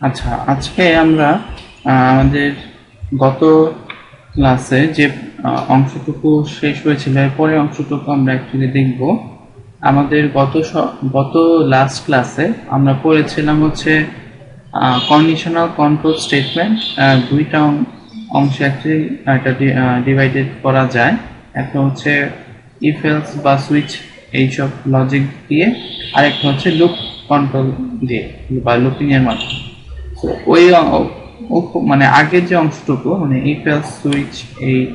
আচ্ছা, আজকে আমরা আমাদের গত ক্লাসে যে অংশটুকু শেষ হয়েছিল এর পরের অংশটুকু আমরা অ্যাকচুয়ালি দেখব। আমাদের গত লাস্ট ক্লাসে আমরা পড়েছিলাম হচ্ছে কন্ডিশনাল কন্ট্রোল স্টেটমেন্ট। দুইটা অংশে অ্যাকচুয়ালি এটা ডিভাইডেড করা যায়। একটা হচ্ছে ইফ এলস বা সুইচ এইসব লজিক দিয়ে, আর একটা হচ্ছে লুপ কন্ট্রোল দিয়ে বা লুপিং এর মাধ্যমে। ওই মানে আগের যে অংশটুকু মানে ইফ এলস সুইচ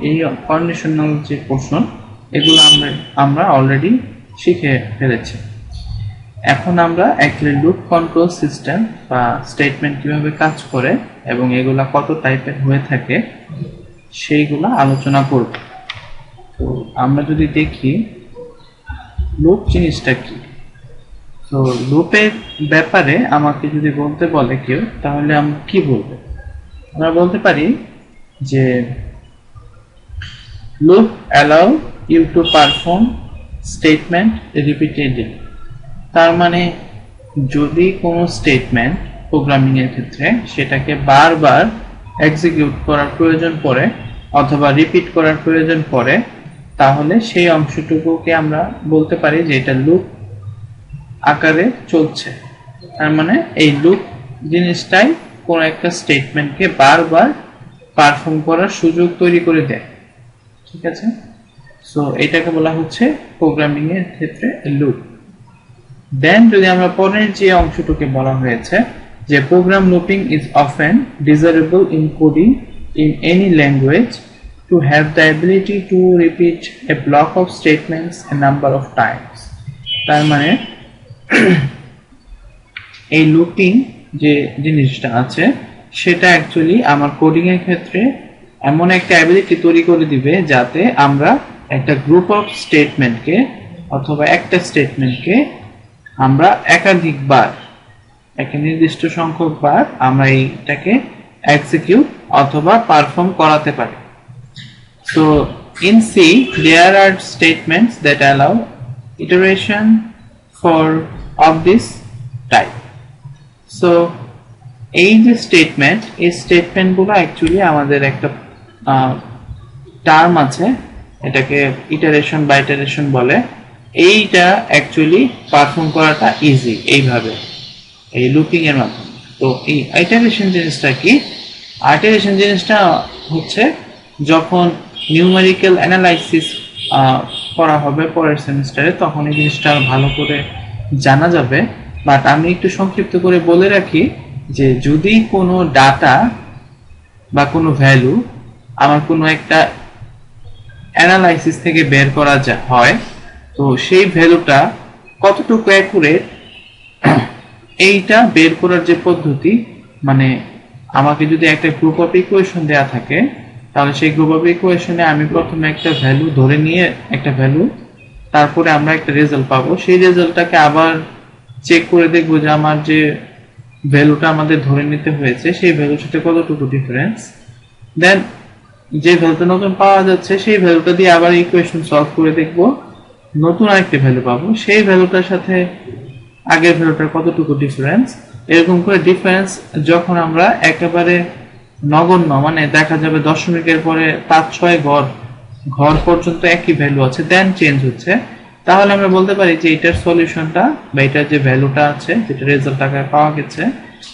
এই কন্ডিশনাল যে পোর্শন, এগুলো আমরা অলরেডি শিখে ফেলেছি। এখন আমরা অ্যাকচুয়ালি লুপ কন্ট্রোল সিস্টেম বা স্টেটমেন্ট কিভাবে কাজ করে এবং এগুলা কত টাইপের হয়ে থাকে সেইগুলা আলোচনা করব। তো আমরা যদি দেখি লুপ জিনিসটা কি, তো লুপের ব্যাপারে আমাকে যদি বলতে বলে কেউ, তাহলে আমরা কি বলবো? আমরা বলতে পারি যে loop allow you to perform statement repeatedly. তার মানে যদি কোনো স্টেটমেন্ট প্রোগ্রামিং এর ক্ষেত্রে সেটাকে বারবার এক্সিকিউট করার প্রয়োজন পড়ে অথবা রিপিট করার প্রয়োজন পড়ে, তাহলে সেই অংশটুকুকে আমরা বলতে পারি যে এটা লুপ আকারে চলছে। তার মানে এই লুপ জিনিসটাই কোন একটা স্টেটমেন্টকে বারবার পারফর্ম করার সুযোগ তৈরি করে দেয়। ঠিক আছে, সো এটাকে বলা হচ্ছে প্রোগ্রামিং এর ক্ষেত্রে লুপ। দেন যদি আমরা পরের যে অংশটুকে বলা হয়েছে যে program looping is often desirable in coding in any language to have the ability to repeat a block of statements a number of times. তার মানে এই লুপিং যে জিনিসটা আছে সেটা অ্যাকচুয়ালি আমার কোডিং এর ক্ষেত্রে এমন একটা অ্যাবিলিটি তৈরি করে দিবে যাতে আমরা একটা গ্রুপ অফ স্টেটমেন্টকে অথবা একটা স্টেটমেন্টকে আমরা একাধিকবার, একটা নির্দিষ্ট সংখ্যক বার আমরা এইটাকে এক্সিকিউট অথবা পারফর্ম করাতে পারি। So in C there are statements that allow iteration for of this type. So এই যে স্টেটমেন্ট, এই স্টেটমেন্টগুলো অ্যাকচুয়ালি আমাদের একটা টার্ম আছে, এটাকে ইটারেশন বা ইটারেশন বলে। এইটা অ্যাকচুয়ালি পারফর্ম করাটা ইজি এইভাবে এই লুপিং এর মাধ্যমে। তো এই আইটারেশন জিনিসটা কি? আইটারেশন জিনিসটা হচ্ছে যখন নিউমেরিক্যাল অ্যানালাইসিস করা হবে পরের সেমিস্টারে, তখন এই জিনিসটা ভালো করে জানা যাবে। বাট আমি একটু সংক্ষিপ্ত করে বলে রাখি যে যদি কোনো ডাটা বা কোনো ভ্যালু আমার কোনো একটা অ্যানালাইসিস থেকে বের করা হয়, তো সেই ভ্যালুটা কতটুকু অ্যাকুরেট এইটা বের করার যে পদ্ধতি, মানে আমাকে যদি একটা গ্রুপ অফ ইকুয়েশন দেয়া থাকে, তাহলে সেই গ্রুপ অফ ইকুয়েশনে আমি প্রথমে একটা ভ্যালু ধরে নিয়ে একটা ভ্যালু, তারপরে আমরা একটা রেজাল্ট পাবো। সেই রেজাল্টটাকে আবার চেক করে দেখবো যে আমার যে ভ্যালুটা আমাদের ধরে নিতে হয়েছে সেই ভ্যালুর সাথে কতটুকু ডিফারেন্স। দেন যে ভ্যালুটা নতুন পাওয়া যাচ্ছে সেই ভ্যালুটা দিয়ে আবার ইকুয়েশন সলভ করে দেখবো, নতুন আরেকটা ভ্যালু পাবো, সেই ভ্যালুটার সাথে আগের ভ্যালুটার কতটুকু ডিফারেন্স। এরকম করে ডিফারেন্স যখন আমরা একেবারে নগণ্য, মানে দেখা যাবে দশমিকের পরে 5-6 ঘর পর্যন্ত একই ভ্যালু আছে, দেন চেঞ্জ হচ্ছে, তাহলে আমরা বলতে পারি যে এটার সলিউশনটা বা এটার যে ভ্যালুটা আছে, যেটা রেজাল্ট আকারে পাওয়া গেছে,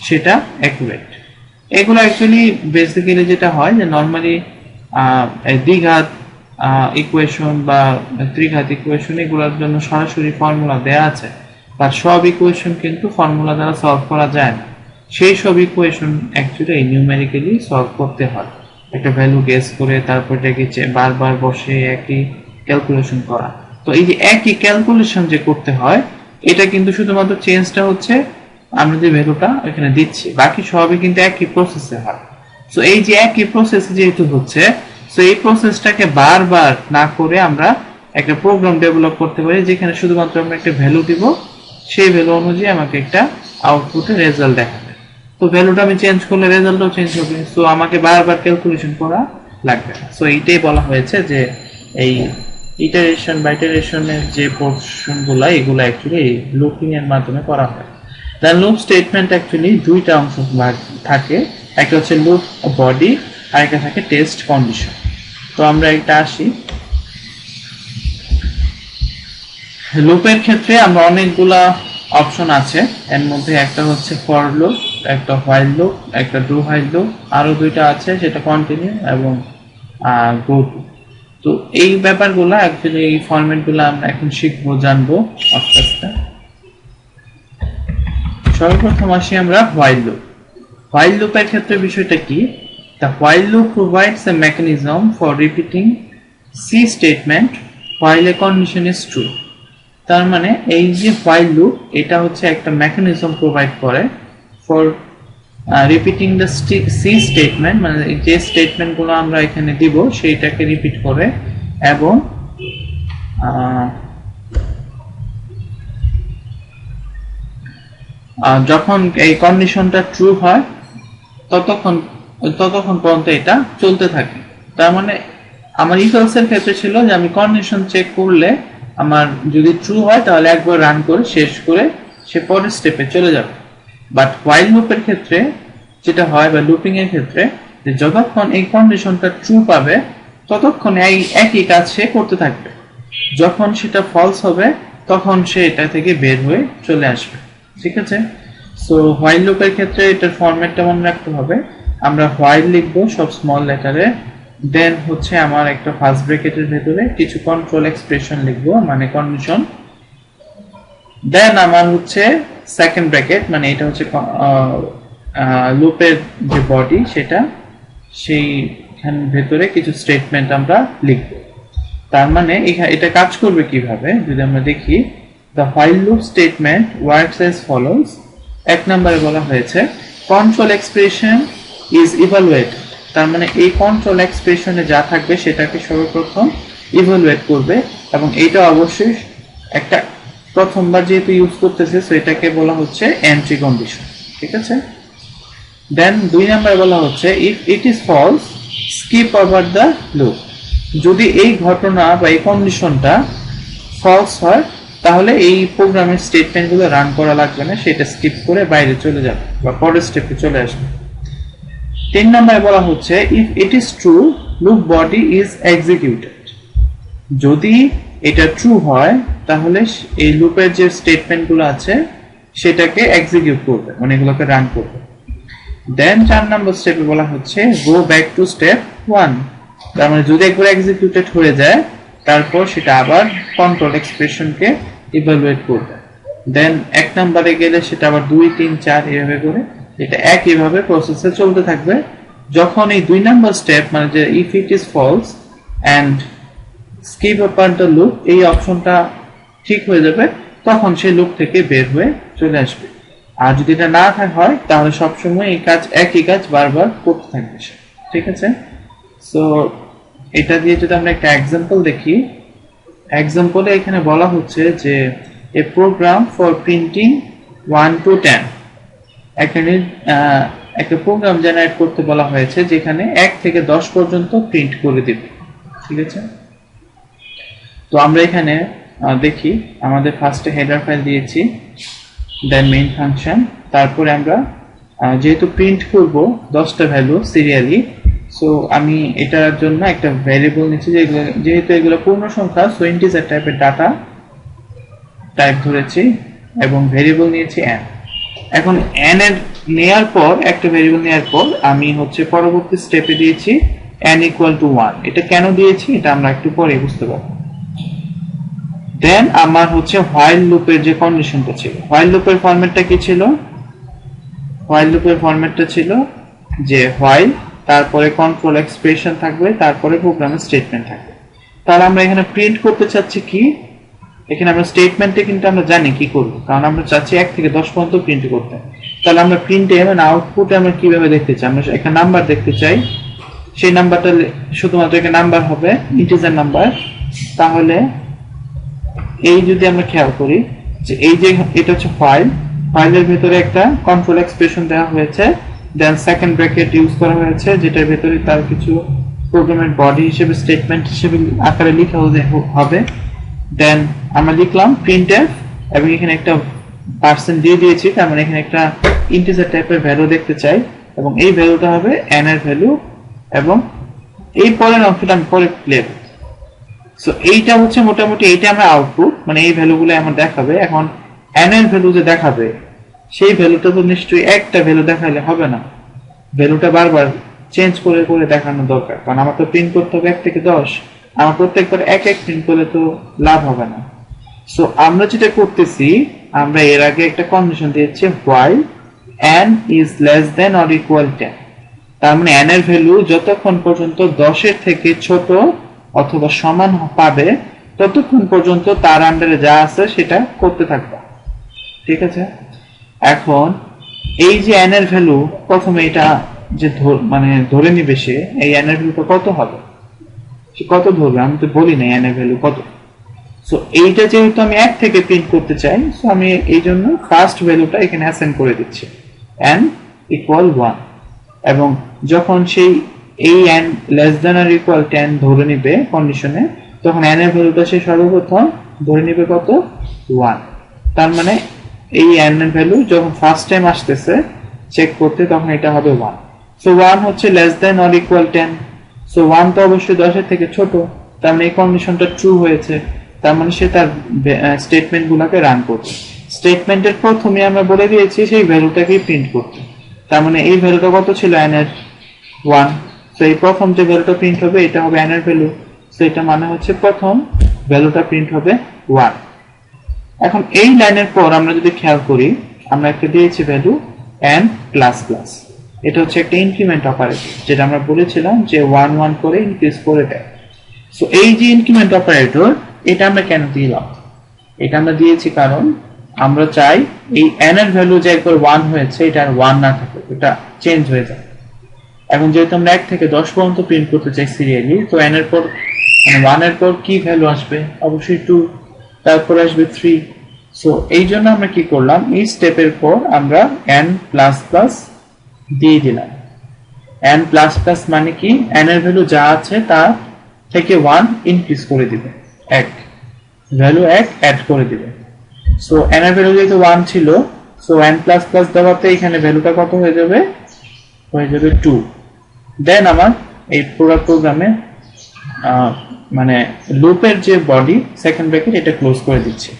সেটা অ্যাকুরেট। এগুলো অ্যাকচুয়ালি বেসিক্যালি যেটা হয় যে নর্মালি দ্বিঘাত ইকুয়েশন বা ত্রিঘাত ইকুয়েশন এগুলোর জন্য সরাসরি ফর্মুলা দেয়া আছে, তার সব ইকুয়েশন কিন্তু ফর্মুলা দ্বারা সলভ করা যায় না। সেই সব ইকুয়েশন অ্যাকচুয়ালি এই নিউমেরিক্যালি সলভ করতে হয়, একটা ভ্যালু গেস করে তারপর এটাকে বারবার বসে একই ক্যালকুলেশন করা। তো এই যে একই ক্যালকুলেশন যে করতে হয়, এটা কিন্তু শুধুমাত্র চেঞ্জটা হচ্ছে আমরা যে ভ্যালুটা এখানে দিচ্ছি, বাকি সবই কিন্তু একই প্রসেসে হয়। সো এই যে একই প্রসেস যেহেতু হচ্ছে, সো এই প্রসেসটাকে বারবার না করে আমরা একটা প্রোগ্রাম ডেভেলপ করতে পারি যেখানে শুধুমাত্র আমরা একটা ভ্যালু দিব, সেই ভ্যালু অনুযায়ী আমাকে একটা আউটপুটে রেজাল্ট দেখাবে। তো ভ্যালুটা আমি চেঞ্জ করলে রেজাল্টও চেঞ্জ হবে, সো আমাকে বারবার ক্যালকুলেশন করা লাগবে না। সো এইটাই বলা হয়েছে যে এই ইটারেশন বা ইটারেশনের যে পোর্শনগুলো, এগুলো অ্যাকচুয়ালি লুপিং এর মাধ্যমে করা হয়। দেন লুপ স্টেটমেন্ট অ্যাকচুয়ালি দুইটা অংশ থাকে, একটা হচ্ছে লুপ বডি আর একটা থাকে টেস্ট কন্ডিশন। তো আমরা এটা আসি, লুপের ক্ষেত্রে আমরা অনেকগুলা অপশন আছে, এর মধ্যে একটা হচ্ছে ফর লুপ, একটা হোয়াইল লুপ, একটা ডু হোয়াইল লুপ, আরো দুইটা আছে সেটা কন্টিনিউ এবং গো টু। তো এই ব্যাপারগুলো অ্যাকচুয়ালি এই ফরম্যাটগুলো আমরা এখন শিখবো, জানবো আস্তে আস্তে। সর্বপ্রথম আসি আমরা হোয়াইল লুপ। হোয়াইল লুপের ক্ষেত্রে বিষয়টা কি? The while loop provides a mechanism for repeating C statement while a condition is true. তার মানে এই যে while loop, এটা হচ্ছে একটা মেকানিজম প্রোভাইড করে for repeating the C statement, মানে যে স্টেটমেন্টগুলো আমরা এখানে দিব সেইটাকে রিপিট করে, এবং যখন এই কন্ডিশনটা ট্রু হয় ততক্ষণ পর্যন্ত এটা চলতে থাকে। তার মানে আমার ইফ এলস এর ক্ষেত্রে ছিল যে আমি কন্ডিশন চেক করলে আমার যদি ট্রু হয় তাহলে একবার রান করে শেষ করে সে পরের স্টেপে চলে যাবে। বাট হোয়াইল লুপের ক্ষেত্রে যেটা হয়, বা লুপিং এর ক্ষেত্রে, যে যতক্ষণ এই কন্ডিশনটা ট্রু পাবে ততক্ষণ এই একই কাজ সে করতে থাকবে, যখন সেটা ফলস হবে তখন সে এটা থেকে বের হয়ে চলে আসবে। ঠিক আছে? সো হোয়াইল লুপের ক্ষেত্রে এটার ফরম্যাটটা মনে রাখতে হবে। আমরা হোয়াইল লিখবো সব স্মল লেটারে, দেন হচ্ছে আমার একটা ফার্স্ট ব্র্যাকেটের ভেতরে কিছু কন্ট্রোল এক্সপ্রেশন লিখবো, মানে কন্ডিশন, দেন আমার হচ্ছে সেকেন্ড ব্র্যাকেট, মানে এটা হচ্ছে লুপের যে বডি সেটা, সেইখান ভেতরে কিছু স্টেটমেন্ট আমরা লিখবো। তার মানে এটা কাজ করবে কিভাবে যদি আমরা দেখি, the while loop statement works as follows. এক নম্বরে বলা হয়েছে কন্ট্রোল এক্সপ্রেশন ইজ ইভালুয়েট। তার মানে এই কন্ট্রোল এক্সপ্রেশনে যা থাকবে সেটাকে সর্বপ্রথম ইভালুয়েট করবে, এবং এটা অবশ্যই একটা প্রথমবার যেহেতু ইউজ করতেছে সো এটাকে বলা হচ্ছে এন্ট্রি কন্ডিশন। ঠিক আছে? দেন দুই নম্বরে বলা হচ্ছে if it is false skip over the loop. যদি এই ঘটনা বা এই কন্ডিশনটা ফলস হয় তাহলে এই প্রোগ্রামের স্টেটমেন্টগুলো রান করা লাগবে না, সেটা স্কিপ করে বাইরে চলে যাবে বা পরের স্টেপে চলে আসবে। 3 নম্বরে বলা হচ্ছে if it is true loop body is executed. যদি এটা ট্রু হয় তাহলে এই লুপের যে স্টেটমেন্টগুলো আছে সেটাকে এক্সিকিউট করবে, মানে এগুলোকে রান করবে। দেন 4 নম্বর স্টেপে বলা হচ্ছে গো ব্যাক টু স্টেপ 1। তার মানে যদি একবার এক্সিকিউটেড হয়ে যায় তারপর সেটা আবার কন্ট্রোল এক্সপ্রেশনকে ইভালুয়েট করবে। দেন 1 নম্বরে গেলে সেটা আবার 2, 3, 4 এভাবে করে এটা একইভাবে প্রসেসে চলতে থাকবে। যখন এই 2 নম্বর স্টেপ, মানে যে if it is false and skip over the loop, এই অপশনটা ঠিক হয়ে যাবে, তখন সেই লুপ থেকে বের হয়ে চলে আসবে। আর যদি এটা না হয় তাহলে সবসময় একই কাজ বারবার করতে থাকবে সে। ঠিক আছে? সো এটা দিয়ে যদি আমরা একটা এক্সাম্পল দেখি, এক্সাম্পলে এখানে বলা হচ্ছে যে এ প্রোগ্রাম ফর প্রিন্টিং 1 to 10, এখানে একটা প্রোগ্রাম জেনারেট করতে বলা হয়েছে যেখানে 1 থেকে 10 পর্যন্ত প্রিন্ট করে দিবে। ঠিক আছে? তো আমরা এখানে দেখি আমাদের ফার্স্টে হেডার ফাইল দিয়েছি, দেন মেইন ফাংশন, তারপরে আমরা যেহেতু প্রিন্ট করব 10টা ভ্যালু সিরিয়ালি, সো আমি এটার জন্য একটা ভ্যারিয়েবল নিচ্ছি, যেহেতু এগুলো পূর্ণ সংখ্যা সো ইন্টিজার টাইপের ডাটা টাইপ ধরেছি এবং ভ্যারিয়েবল নিয়েছি n। এখন n এর নেয়ার পর একটা ভ্যারিয়েবল নেয়ার পর আমি হচ্ছে পরবর্তী স্টেপে দিয়েছি n = 1। এটা কেন দিয়েছি এটা আমরা একটু পরে বুঝতে পারবো। দেন আমার হচ্ছে হোয়াইল লুপের যে কন্ডিশনটা ছিল, হোয়াইল লুপের ফরম্যাটটা কি ছিল? হোয়াইল লুপের ফরম্যাটটা ছিল যে হোয়াইল, তারপরে কন্ট্রোল এক্সপ্রেশন থাকবে, তারপরে প্রোগ্রামের স্টেটমেন্ট থাকবে। তাহলে আমরা এখানে প্রিন্ট করতে চাচ্ছি কি, এখানে আমরা স্টেটমেন্টে কিন্তু আমরা জানি কি করব, কারণ আমরা চাচ্ছি 1 থেকে 10 পর্যন্ত প্রিন্ট করতে। তাহলে আমরা প্রিন্টে এবং আউটপুটে আমরা কিভাবে দেখতে চাই, আমরা একটা নাম্বার দেখতে চাই, সেই নাম্বারটা শুধুমাত্র একটা নাম্বার হবে, ইন্টিজার নাম্বার। তাহলে এই যদি আমরা খেয়াল করি যে এই যে এটা হচ্ছে ফাইলের ভিতরে একটা কন্ট্রোল এক্সপ্রেশন দেওয়া হয়েছে, দেন সেকেন্ড ব্র্যাকেট ইউজ করা হয়েছে যেটার ভিতরে তার কিছু প্রোগ্রামের বডি হিসেবে স্টেটমেন্ট হিসেবে আকারে লেখা হবে। দেন আমরা লিখলাম প্রিন্টএফ এবং এখানে একটা পার্সেন্ট দিয়ে দিয়েছি, তার মানে এখানে একটা ইন্টিজার টাইপের ভ্যালু দেখতে চাই, এবং এই ভ্যালুটা হবে n এর ভ্যালু, এবং এই পরের অংশটা আমি পরে প্লে করব। সো এইটা হচ্ছে মোটামুটি এইটা আমরা আউটপুট, মানে এই ভ্যালুগুলো আমার দেখাবে। এখন n এর ভ্যালু যে দেখাবে সেই ভ্যালুটা তো নিশ্চয়ই একটা ভ্যালু দেখাইলে হবে না, ভ্যালুটা বারবার চেঞ্জ করে করে দেখানো দরকার, কারণ আমার তো প্রিন্ট করতে হবে 1 থেকে 10, আমার প্রত্যেকবার এক এক প্রিন্ট করলে তো লাভ হবে না। সো আমরা যেটা করতেছি, আমরা এর আগে একটা কন্ডিশন দিয়েছি while n is less than or equal 10, তার মানে n এর ভ্যালু যতক্ষণ পর্যন্ত 10 এর থেকে ছোট অথবা সমান পাবে ততক্ষণ পর্যন্ত তার আন্ডারে যা আছে সেটা করতে থাকবে, ঠিক আছে। এখন এই যে n এর ভ্যালু প্রথমে এটা যে মানে ধরে নিবে সে, এই n এর ভ্যালুটা কত হবে, সে কত ধরবে, আমি তো বলি না n এর ভ্যালু কত। সো এইটা যেহেতু আমি 1 থেকে প্রিন্ট করতে চাই, সো আমি এই জন্য ফার্স্ট ভ্যালুটা এখানে অ্যাসাইন করে দিচ্ছি n ইকুয়াল 1, এবং যখন সেই এই n less than or equal 10 ধরে নিবে কন্ডিশনে, তখন n এর ভ্যালুটা সে সর্বপ্রথম ধরে নিবে কত, 1। তার মানে এই n এর ভ্যালু যখন ফার্স্ট টাইম আসতেছে চেক করতে, তখন এটা হবে 1। সো 1 হচ্ছে less than or equal 10, so 1 তো অবশ্যই 10 এর থেকে ছোট, তার মানে এই কন্ডিশনটা ট্রু হয়েছে, তার মানে সে তার স্টেটমেন্ট গুলাকে রান করবে। স্টেটমেন্টের প্রথমে আমরা বলে দিয়েছি সেই ভ্যালুটাকে প্রিন্ট করতে, তার মানে এই ভ্যালুটা কত ছিল n এর 1, সো এই প্রথম যে ভ্যালুটা প্রিন্ট হবে এটা হবে n এর ভ্যালু, সো এটা মানে হচ্ছে প্রথম ভ্যালুটা প্রিন্ট হবে 1। এখন এই লাইনের পর আমরা যদি খেয়াল করি, আমরা একটা দিয়েছি ভ্যালু n প্লাস প্লাস, এটা হচ্ছে একটা ইনক্রিমেন্ট অপারেটর, যেটা আমরা বলেছিলাম যে 1 1 করে ইনক্রিজ করে দেয়। সো এই যে ইনক্রিমেন্ট অপারেটর, এটা আমরা কেন দিলাম, এটা আমরা দিয়েছি কারণ আমরা চাই এই n এর ভ্যালু যে একবার 1 হয়েছে এটা আর 1 না থাকে, এটা চেঞ্জ হয়ে যায়। এখন যেহেতু আমরা 1 থেকে 10 পর্যন্ত প্রিন্ট করতে চাই সিরিয়ালি, তো n এর পর মানে 1 এর পর কি ভ্যালু আসবে, অবশ্যই 2, তারপর আসবে 3। সো এই জন্য আমরা কি করলাম, এই স্টেপের পর আমরা n প্লাস প্লাস দিয়ে দিলাম। n প্লাস প্লাস মানে কি, n এর ভ্যালু যা আছে তা থেকে 1 ইনক্রিজ করে দিবে, 1 ভ্যালু 1 অ্যাড করে দিবে। সো n এর ভ্যালু যেহেতু 1 ছিল, সো n প্লাস প্লাস দেওয়াতে এখানে ভ্যালুটা কত হয়ে যাবে, 2। দেন আমার এই পুরো প্রোগ্রামে মানে লুপের যে বডি সেকেন্ড ব্র্যাকেট এটা ক্লোজ করে দিচ্ছি।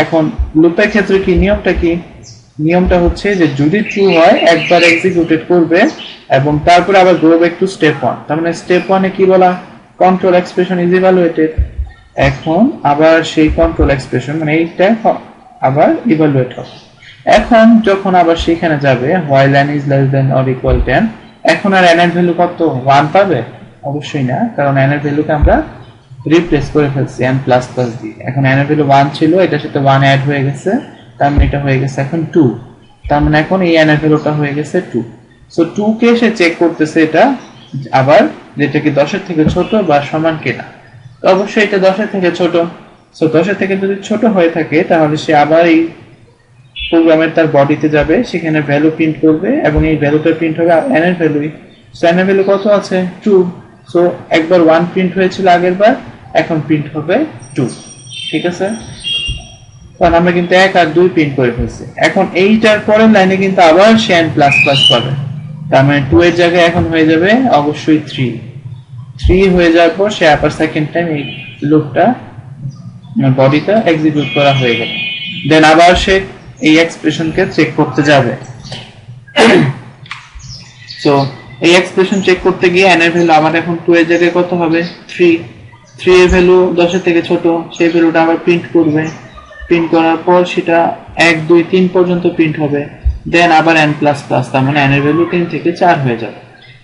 এখন লুপের ক্ষেত্রে কি নিয়মটা কি, নিয়মটা হচ্ছে যে যদি ট্রু হয় একবার এক্সিকিউটেড করবে এবং তারপরে আবার গো ব্যাক টু স্টেপ 1, তার মানে স্টেপ 1 এ কি বলা, কন্ট্রোল এক্সপ্রেশন ইজ ইভালুয়েটেড। এখন আবার সেই কন্ট্রোল এক্সপ্রেশন মানে এইটা আবার ইভালুয়েট হবে। এখন যখন আবার সেখানে যাবে while n is less than or equal 10, এখন আর n এর ভ্যালু কত 1 পাবে, অবশ্যই না, কারণ n এর ভ্যালুকে আমরা রিপ্লেস করে ফেলছি n প্লাস প্লাস দিয়ে। এখন n এর ভ্যালু 1 ছিল, এটার সাথে 1 অ্যাড হয়ে গেছে, তার মানে এটা হয়ে গেছে এখন 2, তার মানে এখন এই n এর ভ্যালুটা হয়ে গেছে 2। সো 2 কে সে চেক করতেছে এটা আবার যেটা কি 10 এর থেকে ছোট বা সমান কিনা, তো অবশ্যই এটা 10 এর থেকে ছোট। সো 10 এর থেকে যদি ছোট হয়ে থাকে তাহলে সে আবার এই প্রোগ্রামের তার বডিতে যাবে, সেখানে ভ্যালু প্রিন্ট করবে এবং এই ভ্যালুটা প্রিন্ট হবে n এর ভ্যালুই। সো n এর ভ্যালু কত আছে 2, সো একবার 1 প্রিন্ট হয়েছিল আগের বার, এখন প্রিন্ট হবে 2, ঠিক আছে। কারণ আমরা কিন্তু 1 আর 2 প্রিন্ট করে ফেলছি। এখন এইটার পরের লাইনে কিন্তু আবার সে n প্লাস প্লাস পাবে, তার মানে 2 এর জায়গায় এখন হয়ে যাবে অবশ্যই 3 হয়ে যাওয়ার পর সে আবার সেকেন্ড টাইম এই লুপটা বডিটা এক্সিকিউট করা হয়ে গেল। দেন আবার সে এই এক্সপ্রেশনকে চেক করতে যাবে। সো এই এক্সপ্রেশন চেক করতে গিয়ে n এর ভ্যালু আবার এখন 2 এর জায়গায় কত হবে 3 এর ভ্যালু 10 এর থেকে ছোট, সেই ভ্যালুটা আবার প্রিন্ট করবে, প্রিন্ট করার পর সেটা 1 2 3 পর্যন্ত প্রিন্ট হবে, দেন আবার n প্লাস প্লাস, তার মানে n এর ভ্যালু 3 থেকে 4 হয়ে যাবে।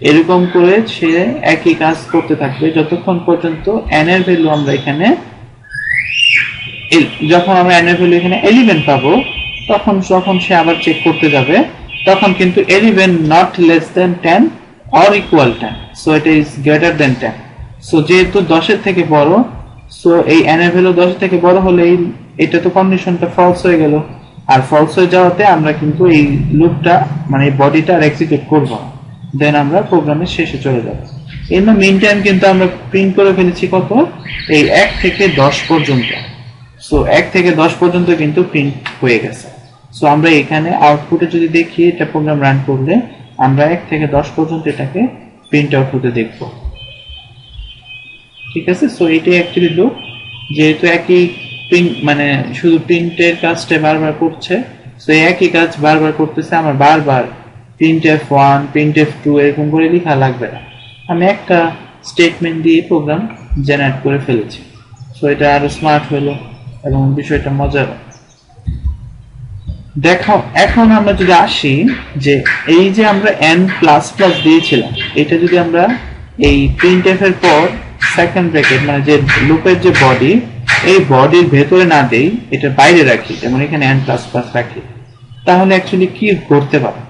এরকম করে সে একই কাজ করতে থাকবে যতক্ষণ পর্যন্ত n এর ভ্যালু আমরা এখানে যখন আমরা n এর ভ্যালু এখানে 11 পাবো, তখন সে আবার চেক করতে যাবে, তখন কিন্তু 11 not less than 10 or equal 10, so it is greater than 10। So যেহেতু 10 এর থেকে বড়, সো এই n এর ভ্যালু 10 এর থেকে বড় হলে এটা তো কন্ডিশনটা ফলস হয়ে গেল, আর ফলস হয়ে যাওয়াতে আমরা কিন্তু এই লুপটা মানে এই বডিটা আর এক্সিকিউট করব না, দেন আমরা প্রোগ্রামের শেষে চলে যাব। এর মিন টাইম কিন্তু আমরা প্রিন্ট করে ফেলেছি কত, এই 1 থেকে 10 পর্যন্ত। সো 1 থেকে 10 পর্যন্ত কিন্তু প্রিন্ট হয়ে গেছে। সো আমরা এখানে আউটপুটে যদি দেখি এটা প্রোগ্রাম রান করলে আমরা 1 থেকে 10 পর্যন্ত এটাকে প্রিন্ট আউট হতে দেখব। ঠিক আছে, সো এটাই অ্যাকচুয়ালি লুপ। যেহেতু একই প্রিন্ট মানে শুধু প্রিন্টের কাজটা বারবার করছে, সো একই কাজ বারবার করতেছে, আমার বারবার printf1 printf2 এরকম করে লেখা লাগবে না, আমি একটা স্টেটমেন্ট দিয়ে প্রোগ্রাম জেনারেট করে ফেলেছি। সো এটা আরো স্মার্ট হলো এবং বিষয়টা মজার। দেখো এখন আমরা যদি আসি যে এই যে আমরা n++ দিয়েছিলাম, এটা যদি আমরা এই printf এর পর সেকেন্ড ব্র্যাকেট মানে যে লুপের যে বডি, এই বডির ভেতরে না দেই, এটা বাইরে রাখি, যেমন এখানে n++ রাখি, তাহলে অ্যাকচুয়ালি কি করতে পারে?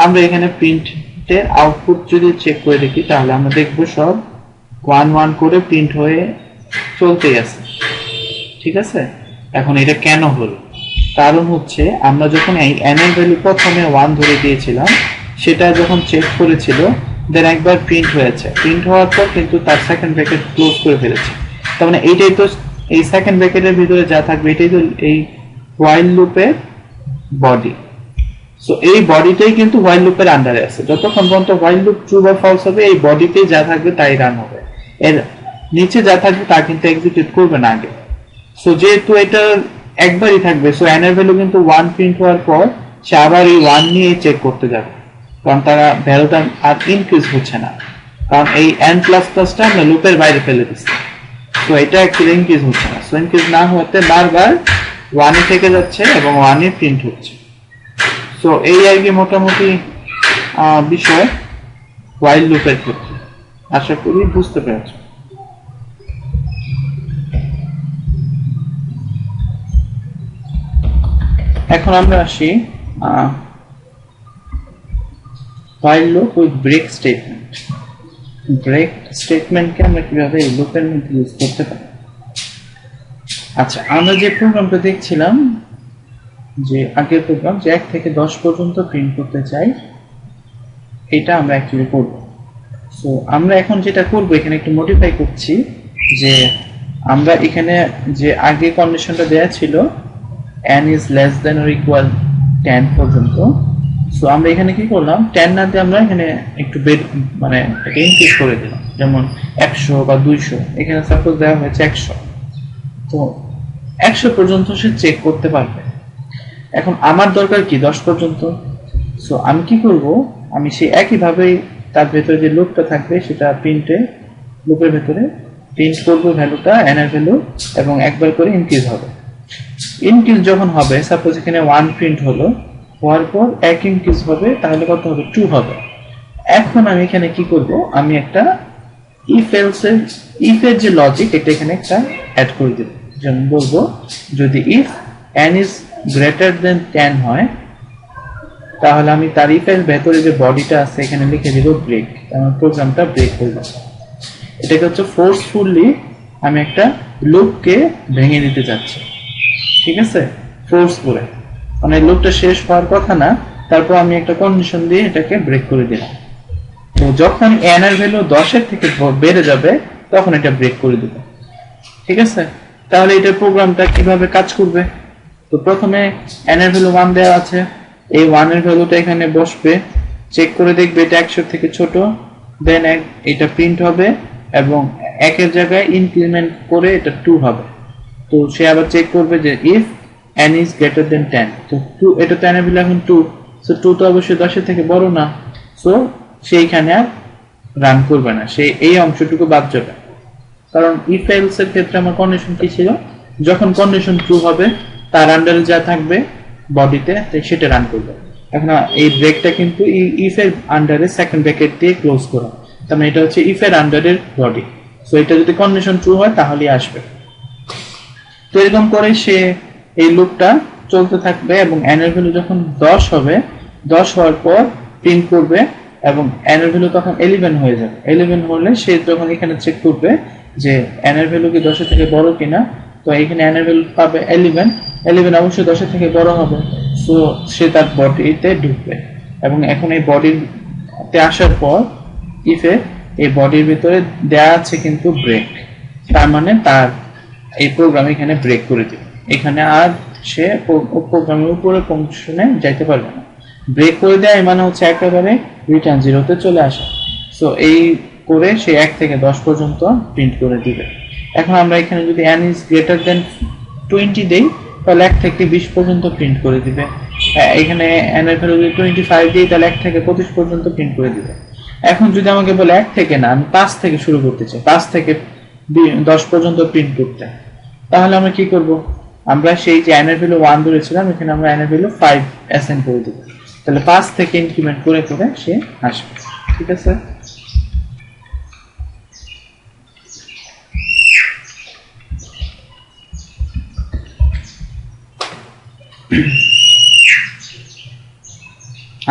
আমরা এখানে প্রিন্টের আউটপুট যদি চেক করে দেখি তাহলে আমরা দেখব সব 1 1 করে প্রিন্ট হয়ে চলতেই আছে। ঠিক আছে, এখন এটা কেন হলো? কারণ হচ্ছে আমরা যখন এই n এর ভ্যালু প্রথমে 1 ধরে দিয়েছিলাম, সেটা যখন চেক করেছিল দেন একবার প্রিন্ট হয়েছে, প্রিন্ট হওয়ার পর কিন্তু তার সেকেন্ড ব্র্যাকেট ক্লোজ করে ফেলেছে। তার মানে এইটাই তো এই সেকেন্ড ব্র্যাকেটের ভিতরে যা থাকবে এটাই তো এই হোয়াইল লুপের বডি। সো এই বডিটাই কিন্তু হোয়াইল লুপের আন্ডারে আছে, যতক্ষণ পর্যন্ত হোয়াইল লুপ ট্রু বা ফলস হবে এই বডিতে যা থাকবে তাই রান হবে, এর নিচে যা থাকবে তা কিন্তু এক্সিকিউট করবে না আগে। সো যেহেতু এটা একবারই থাকবে, সো n এর ভ্যালু কিন্তু 1 প্রিন্ট হওয়ার পর সে আবার এই 1 নিয়ে চেক করতে যাবে, কারণ তারা ভ্যালুটা আর ইনক্রিজ হচ্ছে না, কারণ এই n++ আমরা লুপের বাইরে ফেলে দিচ্ছি। সো এটা অ্যাকচুয়ালি ইনক্রিজ হচ্ছে না, সো ইনক্রিজ না হতে বারবার 1 এ থেকে যাচ্ছে এবং 1 এ প্রিন্ট হচ্ছে। সো এই আর কি মোটামুটি বিষয় হোয়াইল লুপের ক্ষেত্রে। আশা করি বুঝতে পেরেছ। এখন আমরা আসি while loop with break statement. Break স্টেটমেন্টকে আমরা কিভাবে এই লুপের মধ্যে ইউজ করতে পারি? আচ্ছা, আমরা যে প্রোগ্রামটা দেখছিলাম, যে আগের প্রোগ্রাম যে 1 থেকে 10 পর্যন্ত প্রিন্ট করতে চাই, এটা আমরা অ্যাকচুয়ালি করব। সো আমরা এখন যেটা করব, এখানে একটু মডিফাই করছি, যে আমরা এখানে যে আগে কন্ডিশনটা দেয়া ছিল n is less than or equal 10 পর্যন্ত, সো আমরা এখানে কি করলাম, 10 না দিয়ে আমরা এখানে একটু মানে এটা ইনক্রিজ করে দিলাম, যেমন 100 বা 200, এখানে সাপোজ দেওয়া হয়েছে 100, তো 100 পর্যন্ত সে চেক করতে পারবে। এখন আমার দরকার কি 10 পর্যন্ত, সো আমি কি করব, আমি সেই একইভাবেই তার ভেতরে যে লুপটা থাকবে সেটা লুপের ভেতরে প্রিন্ট করব ভ্যালুটা n এর ভ্যালু, এবং একবার করে ইনক্রিজ হবে। ইনক্রিজ যখন হবে, সাপোজ এখানে 1 প্রিন্ট হওয়ার পর 1 ইনক্রিজ হবে, তাহলে কত হবে, 2 হবে। এখন আমি এখানে কি করব, আমি একটা ইফ এর যে লজিক এটা এখানে একটা অ্যাড করে দেব, যেমন বলবো যদি if n is greater than 10 হয়, তাহলে আমি তার ইফ এর ভেতরে যে বডিটা আছে এখানে লিখে দিব ব্রেক, আমার প্রোগ্রামটা ব্রেক হয়ে যাবে। এটাকে হচ্ছে ফোর্সফুলি আমি একটা লুপকে ভেঙে দিতে যাচ্ছি। ঠিক আছে, ফোর্স করে, মানে লুপটা শেষ হওয়ার কথা না, তারপর আমি একটা কন্ডিশন দিয়ে এটাকে ব্রেক করে দিলাম। তো যখন n এর ভ্যালু 10 এর থেকে বেড়ে যাবে তখন এটা ব্রেক করে দিব। ঠিক আছে, তাহলে এটা প্রোগ্রামটা কিভাবে কাজ করবে? তো প্রথমে n এর ভ্যালু 1 দেওয়া আছে, এই 1 এর ভ্যালুটা এখানে বসবে, চেক করে দেখবে এটা 100 থেকে ছোট, দেন এটা প্রিন্ট হবে এবং 1 এর জায়গায় ইনক্রিমেন্ট করে এটা 2 হবে। তো সে আবার চেক করবে যে if n is greater than 10, তো 2, এটা তো n এর ভ্যালু এখন 2, সো 2 তো অবশ্যই 10 এর থেকে বড় না, সো সেইখানে আর রান করবে না, সে এই অংশটুকু বাদ যাবে। কারণ ইফ এলস এর ক্ষেত্রে আমার কন্ডিশন কি ছিল, যখন কন্ডিশন ট্রু হবে তার আন্ডারে যা থাকবে বডিতে সেটা রান করবে। এখন এই ব্রেকটা কিন্তু ইফ এর আন্ডারে সেকেন্ড ব্র্যাকেট দিয়ে ক্লোজ করা, তার মানে এটা হচ্ছে ইফ এর আন্ডারের বডি। সো এটা যদি কন্ডিশন ট্রু হয় তাহলেই আসবে। তো এরকম করে সে এই লুপটা চলতে থাকবে এবং n এর ভ্যালু যখন 10 হবে, 10 হওয়ার পর প্রিন্ট করবে এবং n এর ভ্যালু তখন 11 হয়ে যাবে। 11 হলে সে যখন এখানে চেক করবে যে n এর ভ্যালু কি 10 এর থেকে বড় কিনা, তো এখানে n এর ভ্যালু পাবে 11 অবশ্যই 10 এর থেকে বড় হবে, সো সে তার বডিতে ঢুকবে এবং এখন এই বডিতে আসার পর ইফে এই বডির ভিতরে দেয়া আছে কিন্তু ব্রেক, তার মানে তার এই প্রোগ্রাম এখানে ব্রেক করে দিবে, এখানে আর সে প্রোগ্রামের উপরে ফাংশনে যাইতে পারবে না। ব্রেক করে দেয় মানে হচ্ছে একেবারে রিটার্ন জিরোতে চলে আসে। সো এই করে সে 1 থেকে 10 পর্যন্ত প্রিন্ট করে দিবে। এখন আমরা এখানে যদি n is greater than 20 দেই তাহলে 1 থেকে 20 পর্যন্ত প্রিন্ট করে দিবে। এখানে n এর ভ্যালু যদি 25 দিই তাহলে 1 থেকে 25 পর্যন্ত প্রিন্ট করে দিবে। এখন যদি আমাকে বলে 1 থেকে না, আমি 5 থেকে শুরু করতে চাই, 5 থেকে 10 পর্যন্ত প্রিন্ট করতে, তাহলে আমরা কি করব? আমরা সেই যে n এর ভ্যালু 1 ধরেছিলাম, এখানে আমরা n এর ভ্যালু 5 অ্যাসাইন করে দেব। তাহলে 5 থেকে ইনক্রিমেন্ট করে করে সে আসবে। ঠিক আছে?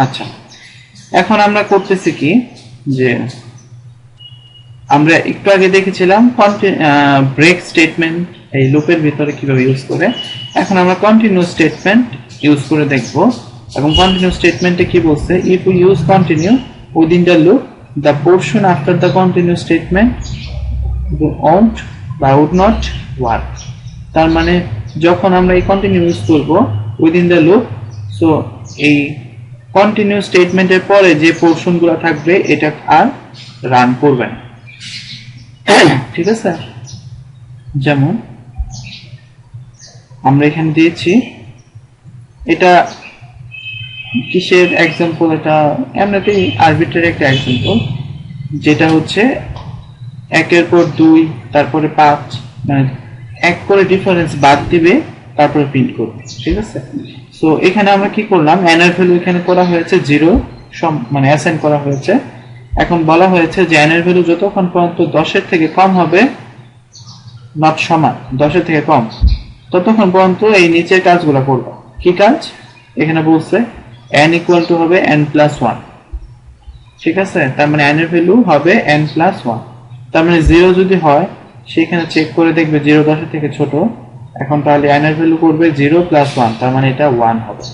আচ্ছা, এখন আমরা করতেছি কি যে আমরা একটু আগে দেখেছিলাম ব্রেক স্টেটমেন্ট এই লুপের ভিতরে কিভাবে ইউজ করে। এখন আমরা কন্টিনিউ স্টেটমেন্ট ইউজ করে দেখব। এবং কন্টিনিউ স্টেটমেন্টে কি বলছে? If you use continue within the loop the portion after the continue statement won't বা উড নট ওয়ার্ক। তার মানে যখন আমরা এই কন্টিনিউ ইউজ করব উইদিন দ্য লুপ, সো এই কন্টিনিউ স্টেটমেন্টের পরে যে পোরশনগুলো থাকবে এটা আর রান করবে না। ঠিক আছে? যেমন আমরা এখানে দিয়েছি, এটা কিসের এক্সাম্পল? এটা এমনিতেই আরবিট্রারি একটা এক্সাম্পল, যেটা হচ্ছে 1 এর পর 2 তারপরে 5, মানে 1 করে ডিফারেন্স বাদ দিবে তারপরে প্রিন্ট করবে। ঠিক আছে? সো এখানে আমরা কি করলাম, n এর ভ্যালু এখানে করা হয়েছে 0, মানে অ্যাসাইন করা হয়েছে। এখন বলা হয়েছে যে n এর ভ্যালু যতক্ষণ পর্যন্ত 10 এর থেকে কম হবে, নট সমান 10 এর থেকে কম, ততক্ষণ পর্যন্ত এই নিচের কাজগুলো করব। কি কাজ? এখানে বলছে n ইকুয়াল টু হবে n প্লাস 1। ঠিক আছে? তার মানে n এর ভ্যালু হবে n প্লাস 1। তার মানে 0 যদি হয় সেখানে চেক করে দেখবে 0 10 এর থেকে ছোট। এখন তাহলে n এর ভ্যালু করবে 0 প্লাস 1, তার মানে এটা 1 হবে।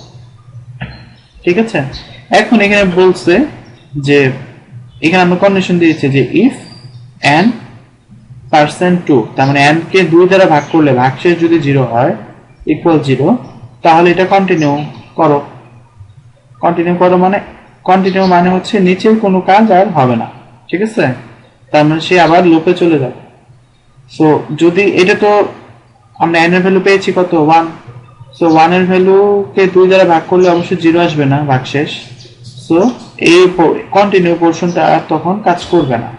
ঠিক আছে? এখন এখানে বলছে যে এখানে আমরা কন্ডিশন দিয়েছি যে ইফ n পার্সেন্ট 2, তার মানে n কে 2 দ্বারা ভাগ করলে ভাগশেষ যদি 0 হয় ইকুয়াল 0, তাহলে এটা কন্টিনিউ করো। কন্টিনিউ করো মানে, কন্টিনিউ মানে হচ্ছে নিচের কোনো কাজ আর হবে না। ঠিক আছে? তার মানে সে আবার লুপে চলে যাবে। সো যদি এটা তো আমরা n এর ভ্যালু পেয়েছি কত? 1। সো 1 এর ভ্যালু কে 2 দ্বারা ভাগ করলে অবশ্যই 0 আসবে না ভাগশেষ। সো এই কন্টিনিউ পোরশনটা আর তখন কাজ করবে না।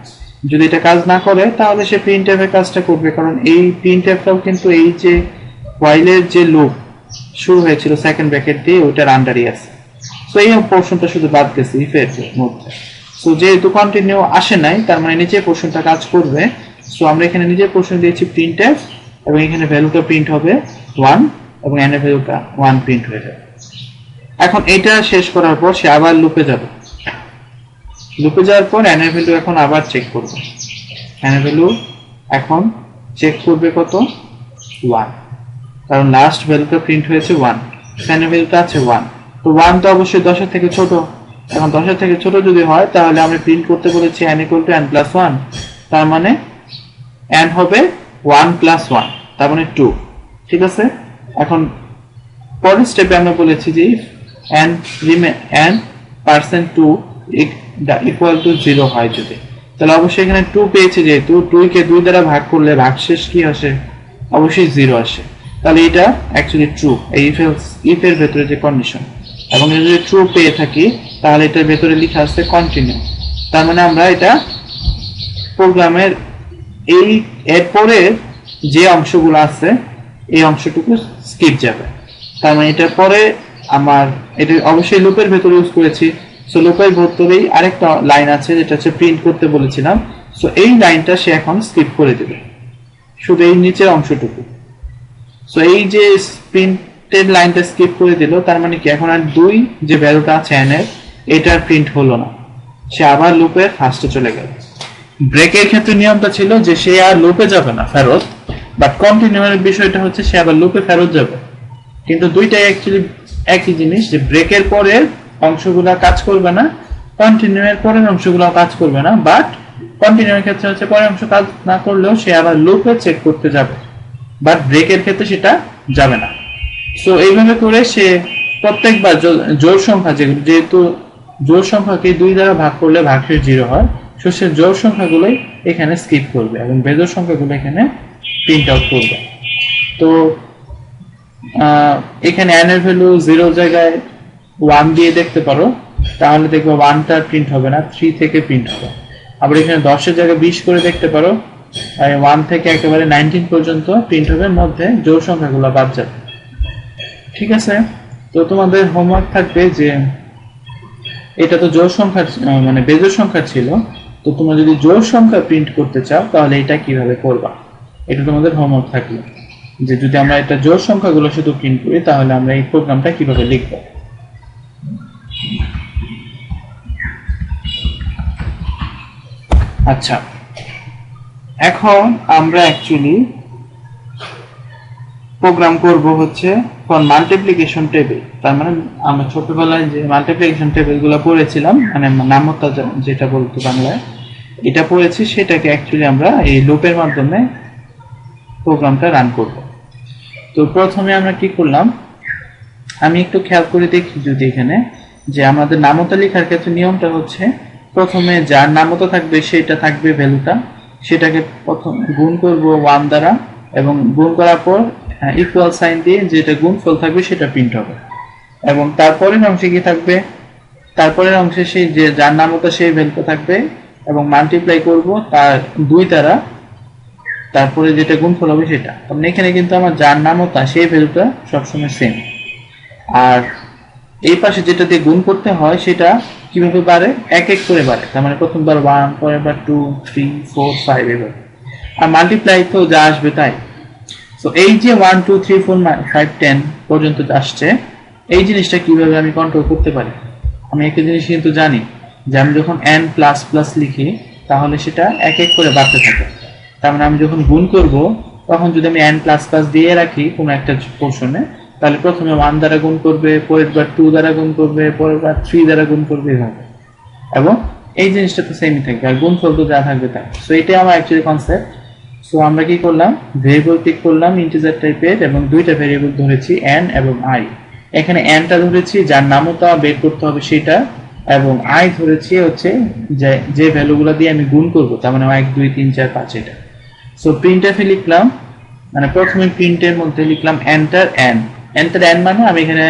যদি এটা কাজ না করে তাহলে সে প্রিন্টএফ এর কাজটা করবে, কারণ এই প্রিন্টএফটাও কিন্তু এই যে while এর যে লুপ শুরু হয়েছিল সেকেন্ড ব্র্যাকেট দিয়ে ওটার আন্ডারই আছে। সো এই পোরশনটা শুধু বাদ গেছে ইফ এর মধ্যে। সো যেহেতু কন্টিনিউ আসে নাই, তার মানে নিচে পোরশনটা কাজ করবে। সো আমরা এখানে নিচে পোরশন দিয়েছি প্রিন্টএফ, এবং এখানে ভ্যালুটা প্রিন্ট হবে 1 এবং n এর ভ্যালুটা 1 প্রিন্ট হয়ে যাবে। এখন এটা শেষ করার পর সে আবার লুপে যাবে। লুপে যাওয়ার পর n এর ভ্যালু এখন আবার চেক করবে। n এর ভ্যালু এখন চেক করবে কত? 1, কারণ লাস্ট ভ্যালুটা প্রিন্ট হয়েছে 1, n এর ভ্যালুটা আছে 1। তো 1 তো অবশ্যই 10 এর থেকে ছোট। এখন 10 এর থেকে ছোট যদি হয় তাহলে আমরা প্রিন্ট করতে বলেছি n equal to n plus 1, তার মানে n হবে 1 প্লাস 1, তার মানে 2। ঠিক আছে? এখন পরের স্টেপে আমরা বলেছি যে n পার্সেন্ট 2 ইকুয়াল টু 0 হয় যদি, তাহলে অবশ্যই এখানে 2 পেয়েছে, যেহেতু 2 কে 2 দ্বারা ভাগ করলে ভাগশেষ কি আসে? অবশ্যই 0 আসে। তাহলে এটা অ্যাকচুয়ালি ট্রু, এই ইফ এর ভেতরে যে কন্ডিশন। এবং যদি ট্রু পেয়ে থাকি তাহলে এটার ভেতরে লেখা আছে কন্টিনিউ। তার মানে আমরা এটা প্রোগ্রামের এই এরপরে যে অংশগুলো আছে এই অংশটুকু স্কিপ যাবে। তার মানে এটার পরে আমার এটা অবশ্যই লুপের ভেতরে ইউজ করেছি। সো লুপের ভেতরেই আরেকটা লাইন আছে যেটা হচ্ছে প্রিন্ট করতে বলেছিলাম। সো এই লাইনটা সে এখন স্কিপ করে দেবে, শুধু এই নিচের অংশটুকু। সো এই যে প্রিন্টেড লাইনটা স্কিপ করে দিল, তার মানে কি এখন আর 2 যে ভ্যালুটা আছে n এর এটার প্রিন্ট হলো না, সে আবার লুপের ফার্স্টে চলে গেল। ব্রেকের ক্ষেত্রে নিয়মটা ছিল যে সে আর লুপে যাবে না ফেরত, বাট কন্টিনিউয়ের বিষয়টা হচ্ছে সে আবার লুপে ফেরত যাবে। কিন্তু দুইটাই অ্যাকচুয়ালি একই জিনিস, যে ব্রেকের পরের অংশগুলো কাজ করবে না, কন্টিনিউয়ের পরের অংশগুলো কাজ করবে না। বাট কন্টিনিউয়ের ক্ষেত্রে হচ্ছে পরের অংশ কাজ না করলেও সে আবার লুপে চেক করতে যাবে, বাট ব্রেকের ক্ষেত্রে সেটা যাবে না। সো এইভাবে করে সে প্রত্যেকবার জোড় সংখ্যা যেহেতু জোড় সংখ্যাকে 2 দ্বারা ভাগ করলে ভাগশেষ 0 হয়, সো সে জোড় সংখ্যাগুলোই এখানে স্কিপ করবে এবং বেজোড় সংখ্যাগুলো এখানে প্রিন্ট আউট করবে। তো এখানে n এর ভ্যালু 0 জায়গায় 1 দিয়ে দেখতে পারো, তাহলে দেখবে 1টা প্রিন্ট হবে না, 3 থেকে প্রিন্ট হবে। আবার এখানে 10 এর জায়গায় 20 করে দেখতে পারো, 1 থেকে একেবারে 19 পর্যন্ত প্রিন্ট হবে, মধ্যে জোড় সংখ্যাগুলো বাদ যাবে। ঠিক আছে, তো তোমাদের হোমওয়ার্ক থাকবে যে এটা তো জোড় সংখ্যা মানে বেজোড় সংখ্যা ছিল, তো তোমরা যদি জোড় সংখ্যা প্রিন্ট করতে চাও তাহলে এটা কিভাবে করবা, এটা তোমাদের হোমওয়ার্ক থাকবে যে যদি আমরা এটা জোড় সংখ্যাগুলো শুধু প্রিন্ট করি তাহলে আমরা এই প্রোগ্রামটা কিভাবে লিখব। আচ্ছা, এখন আমরা অ্যাকচুয়ালি প্রোগ্রাম করব হচ্ছে ফর মাল্টিপ্লিকেশন টেবিল। তার মানে আমরা ছোটবেলায় যে মাল্টিপ্লিকেশন টেবিলগুলো পড়েছিলাম, মানে নামতা যেটা বলতো বাংলায়, এটা পড়েছি, সেটাকে অ্যাকচুয়ালি আমরা এই লুপের মাধ্যমে প্রোগ্রামটা রান করব। তো প্রথমে আমরা কি করলাম, আমি একটু খেয়াল করে দেখি যদি এখানে যে আমাদের নামতা লেখার ক্ষেত্রে নিয়মটা হচ্ছে প্রথমে যার নামতা থাকবে সেটা থাকবে ভ্যালুটা, সেটাকে প্রথম গুণ করব 1 দ্বারা এবং গুণ করার পর ইকুয়াল সাইন দিয়ে যেটা গুণফল থাকবে সেটা প্রিন্ট হবে। এবং তারপরের অংশে কি থাকবে, তারপরের অংশে সেই যে যার নামতা সেই ভ্যালুটা থাকবে এবং মাল্টিপ্লাই করব তার 2 দ্বারা, তারপরে যেটা গুণফল হবে সেটা। তাহলে এখানে কিন্তু আমার যার নামতা সেই ভ্যালুটা সবসময় সেম। আর এই পাশে যেটা দিয়ে গুণ করতে হয় সেটা কিভাবে বাড়ে, এক এক করে বাড়ে। তার মানে প্রথমবার 1, পরের বার 2, 3, 4, 5 এভাবে। আর মাল্টিপ্লাই তো যা আসবে তাই। তো এই যে 1, 2, 3, 4, 5, 10 পর্যন্ত আসছে, এই জিনিসটা কিভাবে আমি কন্ট্রোল করতে পারি। আমি একটা জিনিস কিন্তু জানি যে আমি যখন n প্লাস প্লাস লিখি তাহলে সেটা এক এক করে বাড়তে থাকে। তার মানে আমি যখন গুণ করব তখন যদি আমি n প্লাস প্লাস দিয়ে রাখি কোনো একটা পোর্শনে, তাহলে প্রথমে 1 দ্বারা গুণ করবে, পরের বার 2 দ্বারা গুণ করবে, পরের বার 3 দ্বারা গুণ করবে, এভাবে। এবং এই জিনিসটা তো সেমই থাকবে, আর গুণফল তো যা থাকবে তাই। সো এটাই আমার অ্যাকচুয়ালি কনসেপ্ট। সো আমরা কি করলাম, ভেরিয়েবল পিক করলাম ইন্টিজার টাইপের এবং দুইটা ভেরিয়েবল ধরেছি n এবং i। এখানে n টা ধরেছি যার নামতা বের করতে হবে সেটা, এবং i ধরেছি হচ্ছে যে ভ্যালুগুলো দিয়ে আমি গুণ করব, তার মানে 1, 2, 3, 4, 5 এটা। সো প্রিন্টএফে লিখলাম, মানে প্রথমে প্রিন্টের মধ্যে লিখলাম এন্টার n। এন্টার n মানে আমি এখানে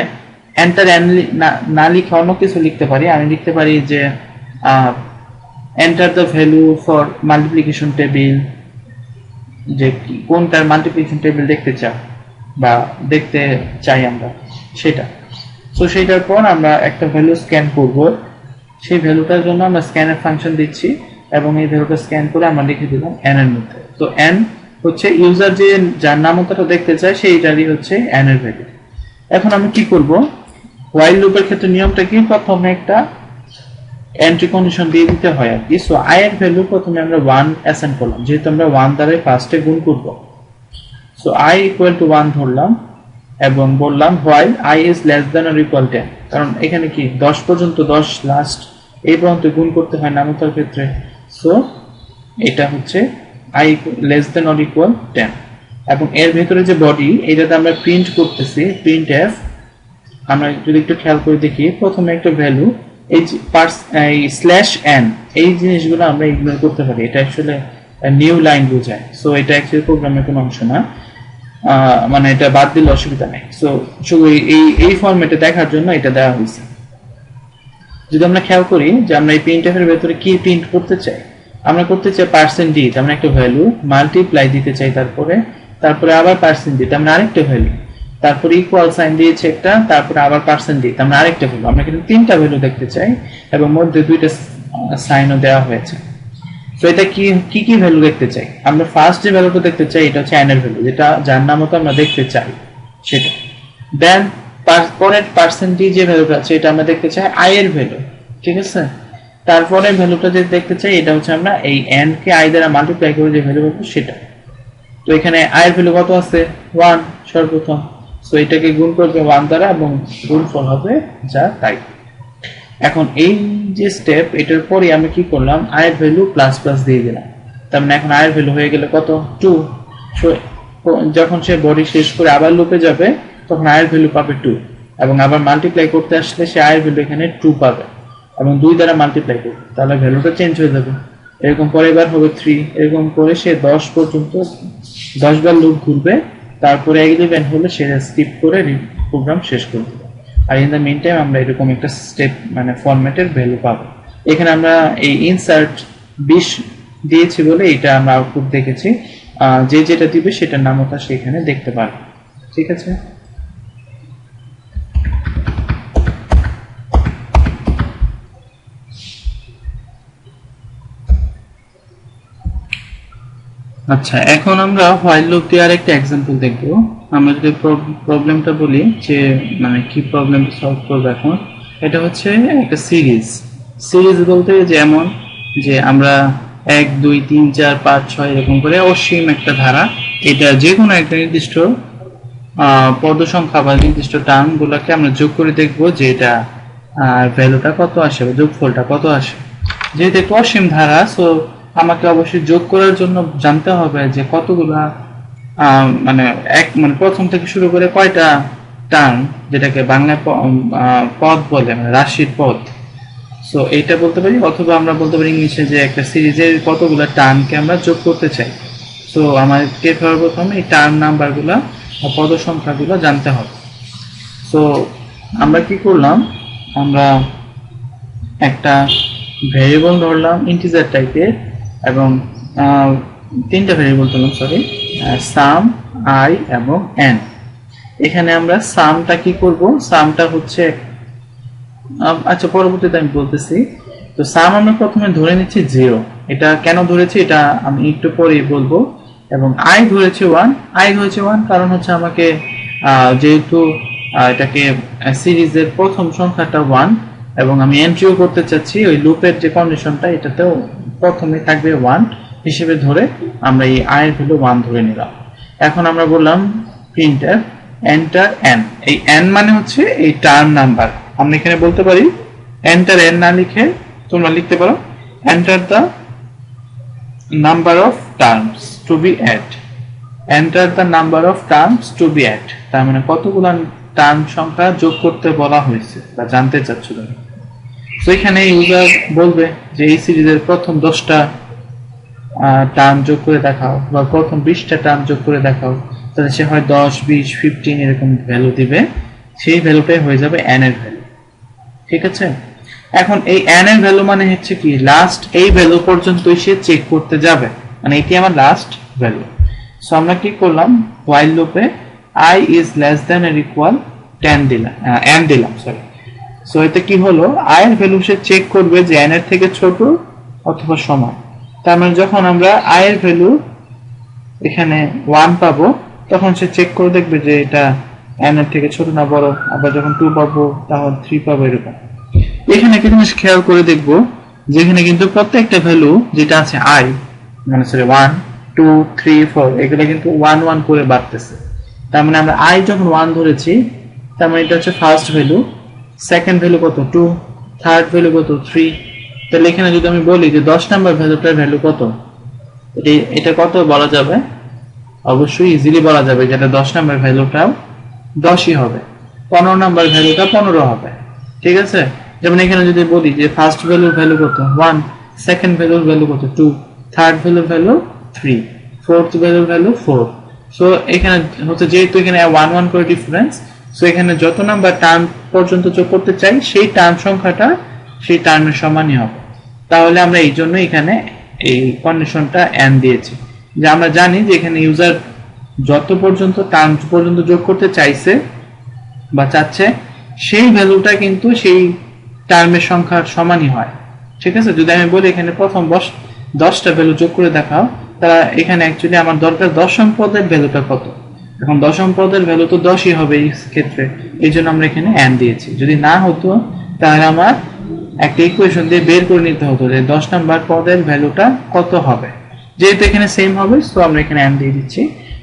এন্টার n না লিখে অন্য কিছু লিখতে পারি। আমি লিখতে পারি যে enter the value for multiplication table, যে কোনটার মাল্টিপ্লিকেশন টেবিল দেখতে চাই বা দেখতে চাই আমরা সেটা। সো সেটার পর আমরা একটা ভ্যালু স্ক্যান করব, সেই ভ্যালুটার জন্য আমরা স্ক্যানের ফাংশন দিচ্ছি এবং এই ভ্যালুটা স্ক্যান করে আমরা লিখে দিলাম n এর মধ্যে। তো n হচ্ছে ইউজার যে যার নামতাটা দেখতে চায় সেইটারই হচ্ছে n এর ভ্যালু। এখন আমি কি করব, হোয়াইল লুপের ক্ষেত্রে নিয়মটা কি, প্রথমে একটা এন্ট্রি কন্ডিশন দিয়ে দিতে হয় আর কি। সো i এর ভ্যালু প্রথমে আমরা 1 অ্যাসাইন করলাম, যেহেতু আমরা 1 দ্বারা ফার্স্টে গুণ করব। সো i ইকুয়াল টু 1 ধরলাম এবং বললাম while i is less than or equal 10, কারণ এখানে কি 10 পর্যন্ত, 10 লাস্ট এই পর্যন্ত গুণ করতে হয় নামতার ক্ষেত্রে। সো এটা হচ্ছে i less than or equal 10। এবং এর ভিতরে যে বডি, এটাতে আমরা প্রিন্ট করতেছি প্রিন্টএফ। আমরা যদি একটু খেয়াল করে দেখি, প্রথমে একটা ভ্যালু এই স্ল্যাশ n, এই জিনিসগুলো আমরা ইগনোর করতে পারি, এটা আসলে নিউ লাইন বোঝায়। সো এটা অ্যাকচুয়ালি প্রোগ্রামের কোনো অংশ না, মানে এটা বাদ দিলে অসুবিধা নেই। সো শুধু এই ফরম্যাটে দেখার জন্য এটা দেওয়া হয়েছে। যদি আমরা খেয়াল করি যে আমরা এই প্রিন্টএফ এর ভেতরে কি প্রিন্ট করতে চাই, আমরা করতে চাই %d, তার মানে একটা ভ্যালু, মাল্টিপ্লাই দিতে চাই, তারপরে আবার %d, তার মানে আরেকটা ভ্যালু, তারপরে ইকুয়াল সাইন দিয়েছে একটা, তারপরে আবার %d, তার মানে আরেকটা ভ্যালু। আমরা কিন্তু 3টা ভ্যালু দেখতে চাই এবং মধ্যে 2টা সাইনও দেওয়া হয়েছে। তো এটা কি ভ্যালু দেখতে চাই, আমরা ফার্স্ট যে ভ্যালুটা দেখতে চাই এটা হচ্ছে n এর ভ্যালু, যেটা যার নামতা আমরা দেখতে চাই সেটা। দেন পরের %d যে ভ্যালুটা আছে এটা আমরা দেখতে চাই i এর ভ্যালু, ঠিক আছে। তারপরে ভ্যালুটা যে দেখতে চাই এটা হচ্ছে আমরা এই n কে i দ্বারা মাল্টিপ্লাই করে যে ভ্যালু পাবো সেটা। তো এখানে i এর ভ্যালু কত আছে, 1 সর্বপ্রথম। সো এটাকে গুণ করবে 1 দ্বারা এবং গুণফল হবে যা তাই। এখন এই যে স্টেপ, এটার পরে আমি কি করলাম, i এর ভ্যালু প্লাস প্লাস দিয়ে দিলাম, তার মানে এখন i এর ভ্যালু হয়ে গেল কত, 2। সো যখন সে বডি শেষ করে আবার লুপে যাবে তখন i এর ভ্যালু পাবে 2, এবং আবার মাল্টিপ্লাই করতে আসলে সে i এর ভ্যালু এখানে 2 পাবে এবং 2 দ্বারা মাল্টিপ্লাই করবে, তাহলে ভ্যালুটা চেঞ্জ হয়ে যাবে। এরকম পরের বার হবে 3, এরকম করে সে 10 পর্যন্ত 10 বার লুপ ঘুরবে, তারপরে 11 হলে সে স্কিপ করে প্রোগ্রাম শেষ করে দেবে। আর ইন দ্য মিন টাইম আমরা এরকম একটা স্টেপ মানে ফরম্যাটের ভ্যালু পাবো। এখানে আমরা এই ইনসার্ট 20 দিয়েছি বলে এটা আমরা আউটপুট দেখেছি, যে যেটা দিবে সেটার নামও তা সেখানে দেখতে পারবে। ঠিক আছে, আচ্ছা এখন আমরা হোয়াইল লুপ দিয়ে আরেকটা एग्जांपल দেখব। আমরা যদি প্রবলেমটা বলি যে মানে কি প্রবলেমটা সলভ করব এখন, এটা হচ্ছে একটা সিরিজ বলতে যেমন যে আমরা 1 2 3 4 5 6 এরকম করে অসীম একটা ধারা, এটা যে কোনো একটা নির্দিষ্ট পদ সংখ্যা বা নির্দিষ্ট টার্মগুলোকে আমরা যোগ করে দেখব যে এটা ভ্যালুটা কত আসে বা যোগফলটা কত আসে। যেহেতু একটা অসীম ধারা, সো আমাকে অবশ্যই যোগ করার জন্য জানতে হবে যে কতগুলা মানে মানে প্রথম থেকে শুরু করে কয়টা টার্ম, যেটাকে বাংলায় পদ বলে, মানে রাশির পদ। সো এইটা বলতে পারি, অথবা আমরা বলতে পারি ইংলিশে যে একটা সিরিজের কতগুলা টার্মকে আমরা যোগ করতে চাই। সো আমাদেরকে সর্বপ্রথমে এই টার্ম নাম্বারগুলা বা পদ সংখ্যাগুলো জানতে হবে। সো আমরা কি করলাম, আমরা একটা ভেরিয়েবল ধরলাম ইন্টিজার টাইপের, এবং তিনটা ভেরিয়েবল ধরলাম, সরি, সাম, আই এবং এন। এখানে আমরা সামটা কি করব, সামটা হচ্ছে আচ্ছা পরবর্তীতে আমি বলতেছি। তো সাম আমরা প্রথমে ধরে নিচ্ছি 0, এটা কেন ধরেছি এটা আমি একটু পরেই বলবো। এবং আই ধরেছে 1 কারণ হচ্ছে আমাকে যেহেতু এটাকে সিরিজের প্রথম সংখ্যাটা 1 এবং আমি এন্ট্রিও করতে চাচ্ছি ওই লুপের যে কন্ডিশনটা এটাতেও প্রথমে থাকবে 1 হিসেবে ধরে আমরা এই i এর ভ্যালু 1 ধরে নিলাম। এখন আমরা বললাম প্রিন্টএফ এন্টার n, এই n মানে হচ্ছে এই টার্ম নাম্বার। আমরা এখানে বলতে পারি এন্টার n না লিখে তোমরা লিখতে পারো enter the number of terms to be add, enter the number of terms to be add, তার মানে কতগুলো টার্ম সংখ্যা যোগ করতে বলা হয়েছে বা জানতে চাচ্ছ তুমি। তো এখানে ইউজার বলবে যে এই সিরিজের প্রথম 10টা টার্ম যোগ করে দেখাও বা প্রথম 20টা টার্ম যোগ করে দেখাও, তাহলে সে হয় 10 20 15 এরকম ভ্যালু দিবে, সেই ভ্যালুটাই হয়ে যাবে n এর ভ্যালু। ঠিক আছে, এখন এই n এর ভ্যালু মানে হচ্ছে কি লাস্ট এই ভ্যালু পর্যন্ত সে চেক করতে যাবে, মানে এটি আমার লাস্ট ভ্যালু। সো আমরা কি করলাম, while লুপে i is less than or equal 10 দিলাম, n দিলাম, সরি। সো এতে কি হলো, i এর ভ্যালু সে চেক করবে যে n এর থেকে ছোট অথবা সমান। তার মানে যখন আমরা i এর ভ্যালু এখানে 1 পাবো তখন সে চেক করে দেখবে যে এটা n এর থেকে ছোট না বড়, আবার যখন 2 পাবো তখন 3 পাবো, এরকম। এখানে একটা জিনিস খেয়াল করে দেখবো যে এখানে কিন্তু প্রত্যেকটা ভ্যালু যেটা আছে i মানে সরি 1 2 3 4 এগুলো কিন্তু 1 1 করে বাড়তেছে। তার মানে আমরা i যখন 1 ধরেছি তার মানে এটা হচ্ছে ফার্স্ট ভ্যালু, সেকেন্ড ভ্যালু কত 2, থার্ড ভ্যালু কত 3। তাহলে এখানে যদি আমি বলি যে 10 নাম্বার ভ্যালুটার ভ্যালু কত, এটা কত বলা যাবে, অবশ্যই ইজিলি বলা যাবে যেটা 10 নাম্বার ভ্যালুটাও 10ই হবে, 15 নাম্বার ভ্যালুটা 15 হবে। ঠিক আছে, যেমন এখানে যদি বলি যে ফার্স্ট ভ্যালুর ভ্যালু কত 1, সেকেন্ড ভ্যালুর ভ্যালু কত 2, থার্ড ভ্যালুর ভ্যালু 3, ফোর্থ ভ্যালুর ভ্যালু 4। সো এখানে হচ্ছে যেহেতু এখানে 1 1 করে ডিফারেন্স, সো এখানে যত নাম্বার টার্ম পর্যন্ত যোগ করতে চাই সেই টার্ম সংখ্যাটা সেই টার্মের সমানই হবে। তাহলে আমরা এই জন্য এখানে এই কন্ডিশনটা n দিয়েছি, যে আমরা জানি যে এখানে ইউজার যত পর্যন্ত টার্ম পর্যন্ত যোগ করতে চাইছে বা চাচ্ছে সেই ভ্যালুটা কিন্তু সেই টার্মের সংখ্যার সমানই হয়। ঠিক আছে, যদি আমি বলি এখানে প্রথম 10টা ভ্যালু যোগ করে দেখাও, তারা এখানে অ্যাকচুয়ালি আমার দরকার দশম পদের ভ্যালুটা কত, এখন দশম পদের ভ্যালু তো 10ই হবে এই ক্ষেত্রে, এই জন্য আমরা এখানে n দিয়েছি। যদি না হতো তাহলে আমার একটা ইকুয়েশন দিয়ে বের করে নিতে হতো যে 10 নাম্বার পদের ভ্যালুটা কত হবে। যেহেতু এখানে সেম হবে সো আমরা এখানে n দিয়ে দিচ্ছি।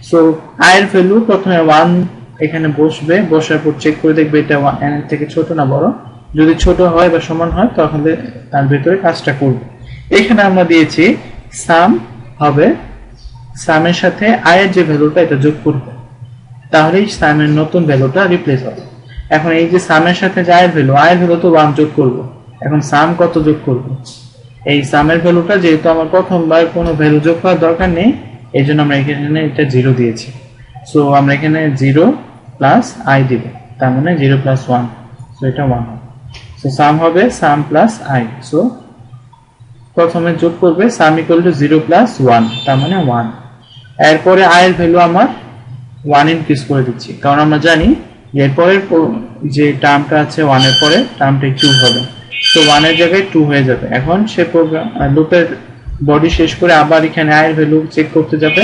সো i এর ভ্যালু প্রথমে 1 এখানে বসবে, বসার পর চেক করে দেখবে এটা n এর থেকে ছোট না বড়, যদি ছোট হয় বা সমান হয় তাহলে তার ভিতরে কাজটা করবে। এখানে আমরা দিয়েছি সাম হবে, সামের সাথে i এর যে ভ্যালুটা এটা যোগ করবে। তাহলেই সামের নতুন ভ্যালুটা রিপ্লেস হবে। এখন এই যে সামের সাথে যে আয়ের ভ্যালু তো 1 যোগ করব। এখন সাম কত যোগ করব? এই সামের ভ্যালুটা যেহেতু আমার প্রথমবার কোনো ভ্যালু যোগ করার দরকার নেই, এই জন্য আমরা এখানে এটা 0 দিয়েছি। সো আমরা এখানে 0 প্লাস আই দিব, তার মানে 0 প্লাস 1, সো এটা 1 হবে। সো সাম হবে সাম প্লাস আই। সো প্রথমে যোগ করবে সাম ইকুয়াল টু 0 প্লাস 1, তার মানে 1। এরপরে আয়ের ভ্যালু আমার 1 ইনক্রিজ করে দিচ্ছি, কারণ আমরা জানি এরপরের যে টার্মটা আছে 1 এর পরে টার্মটা 2 হবে, তো 1 এর জায়গায় 2 হয়ে যাবে। এখন সে প্রোগ্রাম লুপের বডি শেষ করে আবার এখানে আয়ের ভ্যালু চেক করতে যাবে।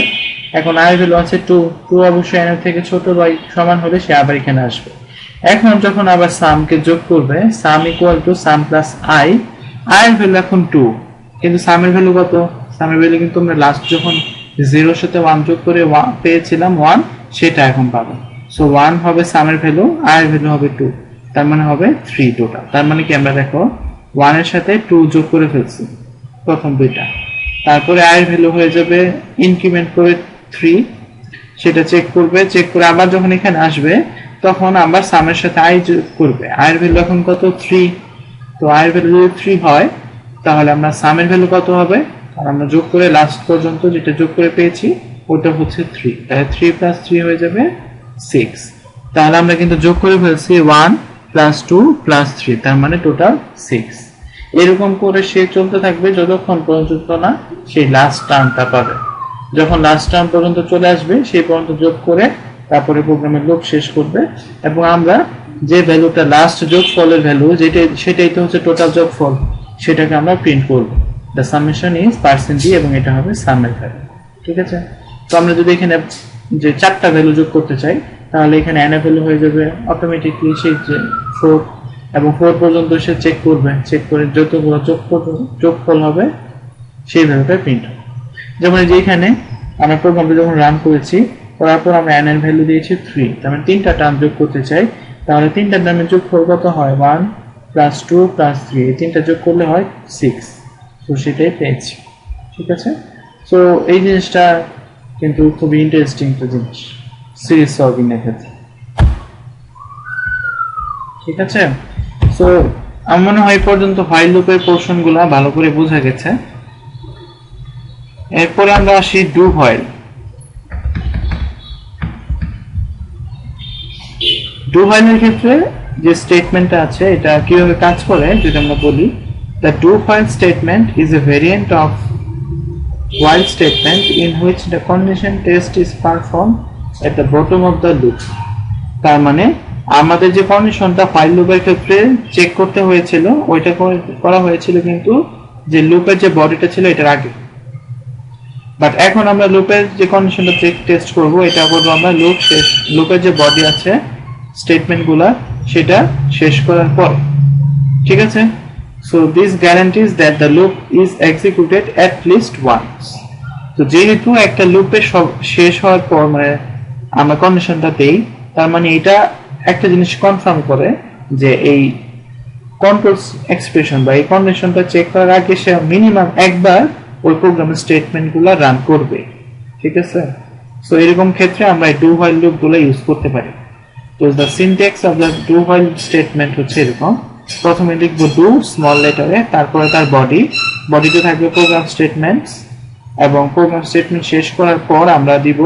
এখন আয়ের ভ্যালু আছে 2 অবশ্যই n এর থেকে ছোট বা সমান হলে সে আবার এখানে আসবে। এখন যখন আবার সামকে যোগ করবে, সাম equal to some plus I, আয়ের ভ্যালু এখন 2, কিন্তু সামের ভ্যালু কত? সামের ভ্যালু কিন্তু আমরা লাস্ট যখন 0 এর সাথে 1 যোগ করে পেয়েছিলাম 1, সেটা এখন পাবো। সো 1 হবে সামের ভ্যালু, আয়ের ভ্যালু হবে 2, তার মানে হবে 3 টোটাল। তার মানে কি আমরা দেখো 1 এর সাথে 2 যোগ করে ফেলছি প্রথম দুইটা, তারপরে আয়ের ভ্যালু হয়ে যাবে ইনক্রিমেন্ট করে 3, সেটা চেক করবে, চেক করে আবার যখন এখানে আসবে তখন আবার সামের সাথে আই যোগ করবে। আয়ের ভ্যালু এখন কত? 3। তো আয়ের ভ্যালু যদি 3 হয় তাহলে আমরা সামের ভ্যালু কত হবে? আর আমরা যোগ করে লাস্ট পর্যন্ত যেটা যোগ করে পেয়েছি ওটা হচ্ছে 3, তাহলে 3 প্লাস 3 হয়ে যাবে 6। তাহলে আমরা কিন্তু যোগ করে ফেলছি 1 প্লাস 2 প্লাস 3, তার মানে টোটাল 6। এরকম করে সে চলতে থাকবে যতক্ষণ পর্যন্ত না সেই লাস্ট টার্মটা পাবে। যখন লাস্ট টার্ম পর্যন্ত চলে আসবে সেই পর্যন্ত যোগ করে তারপরে প্রোগ্রামের লুপ শেষ করবে, এবং আমরা যে ভ্যালুটা লাস্ট যোগফলের ভ্যালু সেটাই তো হচ্ছে টোটাল যোগফল, সেটাকে আমরা প্রিন্ট করব। দ্য সামেশন ইজ % এবং এটা হবে সামের ভ্যালু। ঠিক আছে? তো আমরা যদি এখানে যে 4টা ভ্যালু যোগ করতে চাই তাহলে এখানে n এর ভ্যালু হয়ে যাবে অটোমেটিকলি সেই যে 4, এবং 4 পর্যন্ত সে চেক করবে, চেক করে যতগুলো যোগফল হবে সেই ভ্যালুটা প্রিন্ট হবে। যেমন এই যে এখানে আমরা প্রোগ্রামটা যখন রান করেছি করার পর আমরা n এর ভ্যালু দিয়েছি 3, তার মানে 3টা টার্ম যোগ করতে চাই, তাহলে 3টা টার্মের যোগফল কত হয়? 1 প্লাস 2 প্লাস 3, এই 3টা যোগ করলে হয় 6। তো সেটাই পেয়েছি। ঠিক আছে? সো এই জিনিসটা কিন্তু খুবই ইন্টারেস্টিং একটা জিনিস সিরিজ সলভিং এর ক্ষেত্রে। ঠিক আছে? সো আমার মনে হয় এই পর্যন্ত হোয়াইল লুপের পোরশন গুলা ভালো করে বোঝা গেছে। এরপরে আমরা আসি ডু হোয়াইল। ডু হোয়াইলের ক্ষেত্রে যে স্টেটমেন্টটা আছে এটা কিভাবে কাজ করে যদি আমরা বলি, the do while statement is a variant of while statement in which the condition test is performed at the bottom of the loop। তার মানে আমাদের যে কন্ডিশনটা while লুপের ক্ষেত্রে চেক করতে হয়েছিল ওইটা করা হয়েছিল কিন্তু যে লুপের যে বডিটা ছিল এটার আগে, বাট এখন আমরা লুপের যে কন্ডিশনটা টেস্ট করব এটা করব আমরা লুপের যে বডি আছে স্টেটমেন্টগুলো সেটা শেষ করার পর। ঠিক আছে? So this guarantees that the loop is executed at least once। তো যেহেতু একটা লুপে শেষ হওয়ার পর মানে আমরা কন্ডিশনটা দেই, তার মানে এটা একটা জিনিস কনফার্ম করে যে এই কন্ট্রোল এক্সপ্রেশন বা এই কন্ডিশনটা চেক করার আগে সে মিনিমাম একবার ওই প্রোগ্রামের স্টেটমেন্টগুলো রান করবে। ঠিক আছে? সো এরকম ক্ষেত্রে আমরা ডু হোয়াইল লুপগুলো ইউজ করতে পারি। তো the syntax of the do while statement হচ্ছে এরকম, প্রথমে লিখব ডু স্মল লেটারে, তারপরে তার বডিতে থাকবে প্রোগ্রাম স্টেটমেন্টস, এবং প্রোগ্রাম স্টেটমেন্ট শেষ করার পর আমরা দিব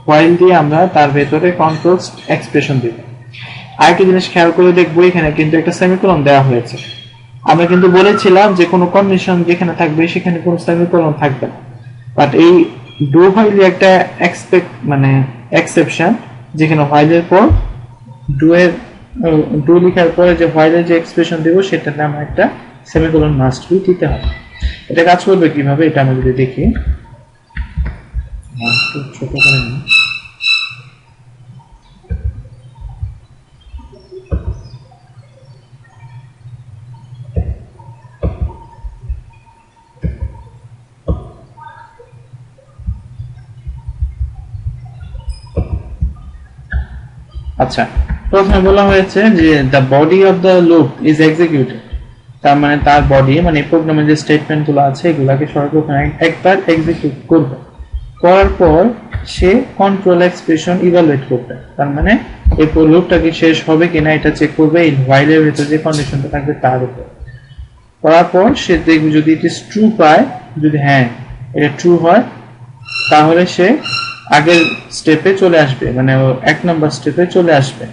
হোয়াইল দিয়ে আমরা তার ভেতরে কন্ট্রোল এক্সপ্রেশন দিব। আরেকটা জিনিস খেয়াল করে দেখবো এখানে কিন্তু একটা সেমিকোলন দেওয়া হয়েছে। আমরা কিন্তু বলেছিলাম যে কোনো কন্ডিশন যেখানে থাকবে সেখানে কোনো সেমিকোলন থাকবে না, বাট এই ডু হোয়াইল একটা এক্সেপশন যেখানে হোয়াইলের পর ডু লেখার পরে যে হোয়াইলের যে এক্সপ্রেশন দেব সেটার নাম একটা সেমিকোলন মাস্ট বি দিতে হবে। এটা কাজ করবে কিভাবে এটা আমরা যদি দেখি, ছোট করে নিই। আচ্ছা, প্রথমে বলা হয়েছে যে the body of the loop is executed, তার মানে তার বডি মানে প্রোগ্রামের যে স্টেটমেন্ট গুলো আছে এগুলাকে সর্বপ্রথম একবার এক্সিকিউট করবে, করার পর সে কন্ট্রোল এক্সপ্রেশন ইভালুয়েট করবে, তার মানে এই লুপটা কি শেষ হবে কিনা এটা চেক করবে এই হোয়াইলের ভিতরে যে কন্ডিশনটা থাকবে তার উপর। করার পর সে দেখবে যদি ইট ইজ ট্রু পায়, যদি হ্যাঁ এটা ট্রু হয় তাহলে সে আগের স্টেপে চলে আসবে, মানে 1 নম্বর স্টেপে চলে আসবে।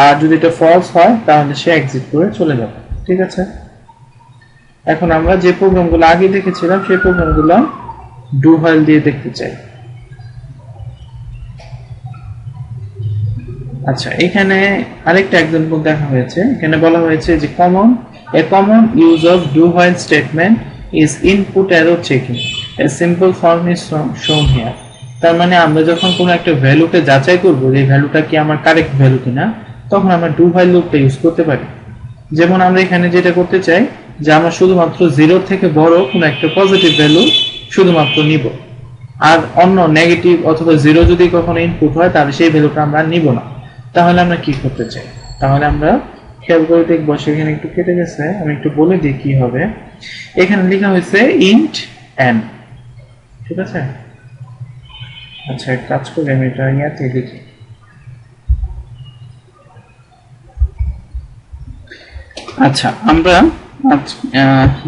আর যদি এটা ফলস হয় তাহলে সে এক্সিট করে চলে যাবে। ঠিক আছে, এখন আমরা যে প্রোগ্রামগুলো আগে দেখেছিলাম সেই প্রোগ্রামগুলো ডু হোয়াইল দিয়ে দেখতে চাই। আচ্ছা, এখানে আরেকটা এক্সাম্পল দেখা হয়েছে। এখানে বলা হয়েছে যে a common use of do while statement is input arrow checking. A simple form is shown here. তার মানে আমরা যখন কোনো একটা ভ্যালুকে যাচাই করব যে ভ্যালুটা কি আমার কারেক্ট ভ্যালু কিনা, তখন আমরা ডু while লুপটা ইউজ করতে পারি। যেমন আমরা এখানে যেটা করতে চাই যে আমরা শুধুমাত্র 0 থেকে বড় কোনো একটা পজিটিভ ভ্যালু শুধুমাত্র নিব, আর অন্য নেগেটিভ অথবা 0 যদি কখনো ইনপুট হয় তাহলে সেই ভ্যালুটা আমরা নিব না। তাহলে আমরা কি করতে চাই? তাহলে আমরা খেয়াল করে দেখবো, সেখানে একটু কেটে গেছে, আমি একটু বলে দিই কি হবে। এখানে লেখা হয়েছে ইন্ট n, ঠিক আছে? আচ্ছা, এক কাজ করে আমি এটা ইয়াতে লিখি। আচ্ছা, আমরা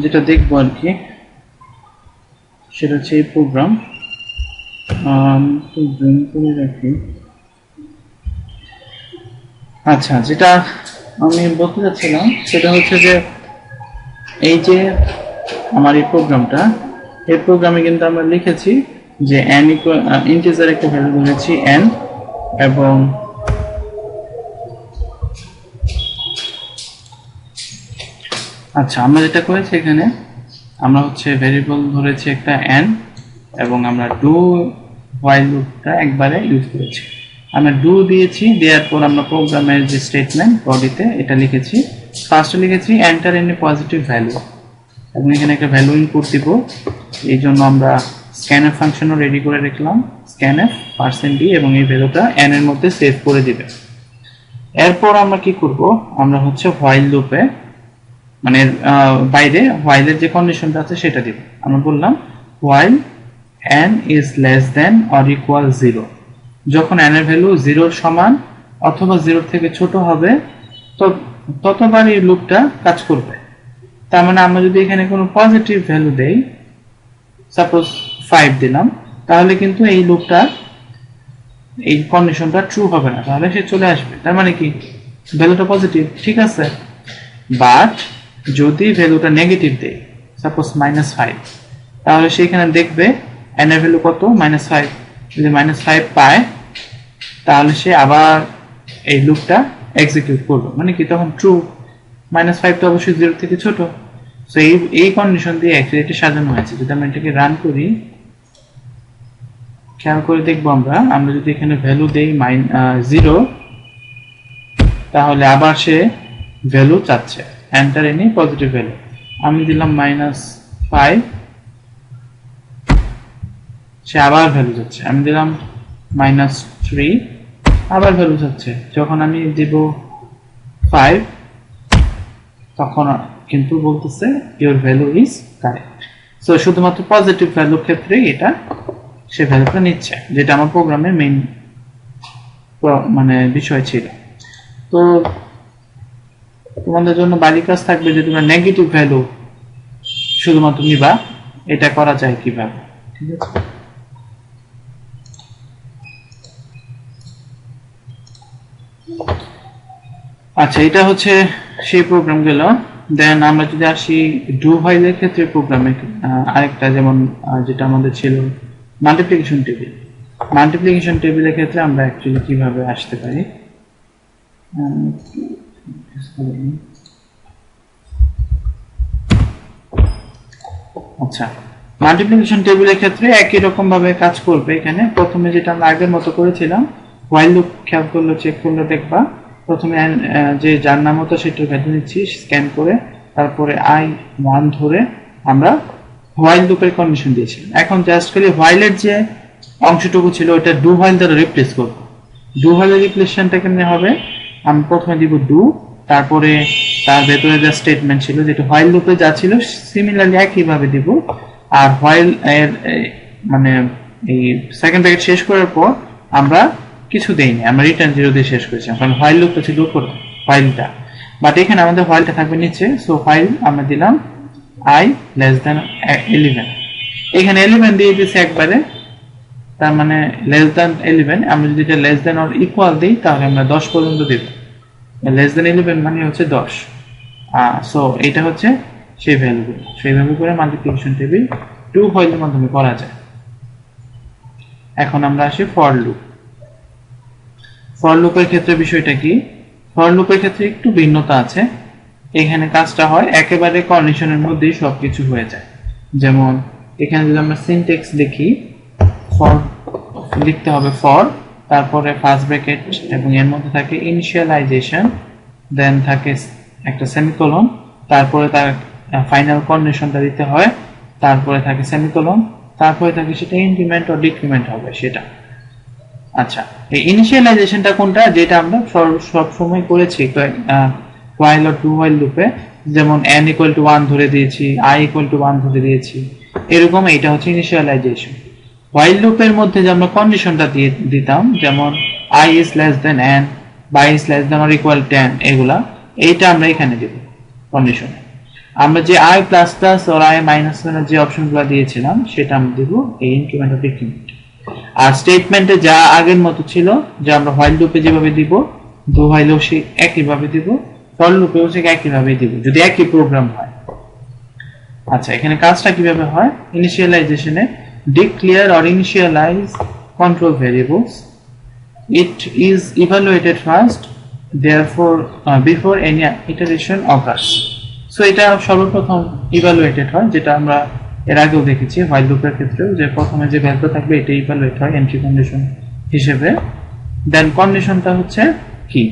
যেটা দেখবো আর কি সেটা হচ্ছে এই প্রোগ্রাম জুম করে রাখি। আচ্ছা, যেটা আমি বলতে চাচ্ছিলাম সেটা হচ্ছে যে এই যে আমার এই প্রোগ্রামটা, এই প্রোগ্রামে কিন্তু আমরা লিখেছি যে n ইন্টিজার একটা ভ্যালু ধরেছি n, এবং আচ্ছা আমরা যেটা করেছি এখানে আমরা হচ্ছে ভেরিয়েবল ধরেছি একটা n, এবং আমরা ডু হোয়াইল লুপটা একবারে ইউজ করেছি। আমরা ডু দিয়েছি, দেওয়ার পর আমরা প্রোগ্রামের যে স্টেটমেন্ট বডিতে এটা লিখেছি। ফার্স্টে লিখেছি এন্টার এনি পজিটিভ ভ্যালু, এবং এখানে একটা ভ্যালু ইনপুট দিব। এই জন্য আমরা স্ক্যানএফ ফাংশনও রেডি করে রাখলাম, স্ক্যানএফ %d, এবং এই ভ্যালুটা n এর মধ্যে সেভ করে দিবে। এরপর আমরা কি করব, আমরা হচ্ছে হোয়াইল লুপে মানে বাইরে হোয়াইলের যে কন্ডিশনটা আছে সেটা দিব। আমরা বললাম while n is less than or equal 0, যখন n এর ভ্যালু 0 সমান অথবা 0 থেকে ছোট হবে ততবার এই লুপটা কাজ করবে। তার মানে আমরা যদি এখানে কোনো পজিটিভ ভ্যালু দেই, সাপোজ 5 দিলাম, তাহলে কিন্তু এই লুপটা এই কন্ডিশনটা ট্রু হবে না, তাহলে সে চলে আসবে। তার মানে কি ভ্যালুটা পজিটিভ, ঠিক আছে। বাট যদি ভ্যালুটা নেগেটিভ দেই, সাপোজ -5, তাহলে সেখানে দেখবে n এর ভ্যালু কত, -5। যদি -5 পায় তাহলে সে আবার এই লুপটা এক্সিকিউট করবে, মানে কি তখন ট্রু। -5 তো অবশ্যই 0 থেকে ছোট। সো এই কন্ডিশন দিয়ে অ্যাকচুয়ালি এটা সাজানো হয়েছে। যদি আমরা এটাকে রান করি, খেয়াল করে দেখবো আমরা যদি এখানে ভ্যালু দেই 0, তাহলে আবার সে ভ্যালু চাচ্ছে, এন্টার এনি পজিটিভ ভ্যালু। আমি দিলাম -5, সে আবার ভ্যালু যাচ্ছে। আমি দিলাম -3, আবার ভ্যালু যাচ্ছে। যখন আমি দিব 5, তখন কিন্তু বলতেছে your value is correct. So শুধুমাত্র পজিটিভ ভ্যালুর ক্ষেত্রে এটা সে ভ্যালুটা নিচ্ছে, যেটা আমার প্রোগ্রামের মেইন মানে বিষয় ছিল। তো তোমাদের জন্য বাড়ির কাজ থাকবে যে তোমরা নেগেটিভ ভ্যালু শুধুমাত্র নিবা, এটা করা যায় কিভাবে, ঠিক আছে? আচ্ছা, এটা হচ্ছে সেই প্রোগ্রাম গেল। দেন আমরা যদি আসি ডু হোয়াইলের ক্ষেত্রে প্রোগ্রামে আরেকটা, যেমন যেটা আমাদের ছিল মাল্টিপ্লিকেশন টেবিল। মাল্টিপ্লিকেশন টেবিলের ক্ষেত্রে আমরা অ্যাকচুয়ালি কিভাবে আসতে পারি, আচ্ছা মাল্টিপ্লিকেশন টেবিলের ক্ষেত্রে একই রকম ভাবে কাজ করবে। এখানে প্রথমে যেটা আমরা আগের মতো করেছিলাম, হোয়াইল লুপ খেয়াল করলে চেক করলে দেখবা প্রথমে যে যার নাম হতো সেটার ভ্যালু নিচ্ছি স্ক্যান করে, তারপরে i1 ধরে আমরা হোয়াইল লুপের কন্ডিশন দিয়েছি। এখন জাস্ট খালি হোয়াইলের যে অংশটুকু ছিল ওটা ডু হোয়াইল দ্বারা রিপ্লেস করব। ডু হোয়াইলের রিপ্লেসমেন্টটা কেমনে হবে, আমি প্রথমে দিব ডু, তারপরে তার ভেতরে যা স্টেটমেন্ট ছিল যেটা হোয়াইল লুপে যা ছিল সিমিলারলি একইভাবে দিব। আর হোয়াইল এর মানে এই সেকেন্ড ব্র্যাকেট শেষ করার পর আমরা কিছু দেইনি, আমরা রিটার্ন 0 দিয়ে শেষ করেছিলাম, কারণ হোয়াইল লুপটা ছিল উপরে হোয়াইলটা, বাট এখানে আমাদের হোয়াইলটা থাকবে নিচে। সো হোয়াইল আমরা দিলাম I less than 11, এখানে 11 দিয়ে দিয়েছি একবারে, তার মানে লেস দ্যান 11, আমরা যদি এটা লেস দ্যান অর ইকুয়াল দিই তাহলে আমরা 10 পর্যন্ত দেব। লেস দ্যান 11 মানে হচ্ছে 10। সো এটা হচ্ছে সেই ভ্যালুগুলো, সেইভাবে করে মাল্টিপ্লিকেশন টেবিল টু হোয়াইলের মাধ্যমে করা যায়। এখন আমরা আসি ফর লুপ। ফর লুপের ক্ষেত্রে বিষয়টা কি? ফর লুপের ক্ষেত্রে একটু ভিন্নতা আছে। এখানে কাজটা হয় একেবারে কন্ডিশনের মধ্যেই সবকিছু হয়ে যায়। যেমন এখানে যদি আমরা সিনট্যাক্স দেখি, ফর লিখতে হবে ফর, তারপরে ফার্স্ট ব্র্যাকেট এবং এর মধ্যে থাকে ইনিশিয়ালাইজেশন, দেন থাকে একটা সেমিকোলন, তারপরে তার ফাইনাল কন্ডিশনটা দিতে হয়, তারপরে থাকে সেমিকোলন, তারপরে থাকে সেটা ইনক্রিমেন্ট ও ডিক্রিমেন্ট হবে সেটা। আচ্ছা, এই ইনিশিয়ালাইজেশনটা কোনটা? যেটা আমরা সব সময় করেছি while or do while লুপে, যেমন n equal to 1 ধরে দিয়েছি, I equal to 1 ধরে দিয়েছি, এরকম এটা হচ্ছে ইনিশিয়ালাইজেশন। while লুপের মধ্যে যে আমরা কন্ডিশনটা দিয়ে দিতাম, যেমন I is less than n বা I is less than or equal to 10, এগুলা এইটা আমরা এখানে দেব কন্ডিশনে। আমরা যে I++ or I- এর যে অপশনগুলো দিয়েছিলাম সেটা আমরা দেব এই ইনক্রিমেন্ট ও ডিক্রিমেন্ট। আর স্টেটমেন্টে যা আগের মতো ছিল, যে আমরা হোয়াইল লুপে যেভাবে দিব, ডু হোয়াইলেও সে একইভাবে দিব, ফর লুপেও সে একইভাবে দিব যদি একই প্রোগ্রাম হয়। আচ্ছা, এখানে কাজটা কিভাবে হয়? ইনিশিয়ালাইজেশনে declare or initialize control variables, it is evaluated first therefore before any iteration occurs. So এটা সর্বপ্রথম ইভালুয়েটেড হয়, যেটা আমরা এর আগেও দেখেছি হোয়াইল লুপের ক্ষেত্রেও, যে প্রথমে যে ভ্যালু থাকবে এটা ইভালুয়েট হয় এন্ট্রি কন্ডিশন হিসেবে। দেন কন্ডিশনটা হচ্ছে কি,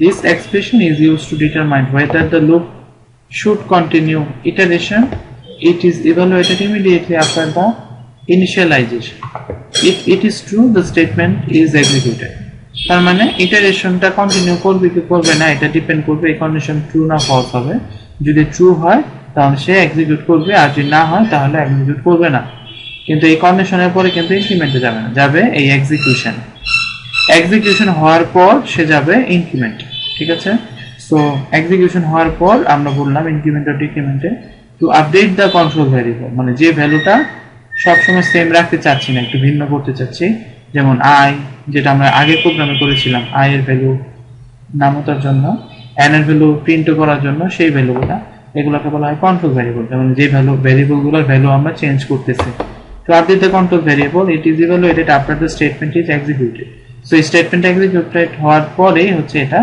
this expression is used to determine whether the loop should continue iteration. It is evaluated immediately after the initialization. If it is true, the statement is executed. তার মানে ইটারেশনটা continue করবে কি করবে না এটা ডিপেন্ড করবে এই কন্ডিশন ট্রু না ফলস হবে। যদি ট্রু হয় তাহলে সে এক্সিকিউট করবে, আর যদি না হয় তাহলে এক্সিকিউট করবে না। কিন্তু এই কন্ডিশনের পরে কিন্তু ইনক্রিমেন্টে যাবে না, যাবে এই এক্সিকিউশন। এক্সিকিউশন হওয়ার পর সে যাবে ইনক্রিমেন্ট, ঠিক আছে? সো এক্সিকিউশন হওয়ার পর আমরা বললাম ইনক্রিমেন্ট ও ডিক্রিমেন্টে to update the control variable, মানে যে ভ্যালুটা সবসময় সেম রাখতে চাচ্ছি না, একটু ভিন্ন করতে চাচ্ছি। যেমন আই, যেটা আমরা আগে প্রোগ্রামে করেছিলাম, আই এর ভ্যালু নামতার জন্য, এন এর ভ্যালু প্রিন্ট করার জন্য, সেই ভ্যালুগুলো এগুলোকে বলা হয় কন্ট্রোল ভ্যারিয়েবল। যেমন যে ভ্যারিয়েবলগুলোর ভ্যালু আমরা চেঞ্জ করতেছি। তো update the control variable, it is evaluated after the statement is executed. So এই স্টেটমেন্ট এক্সিকিউটেড হওয়ার পরেই হচ্ছে এটা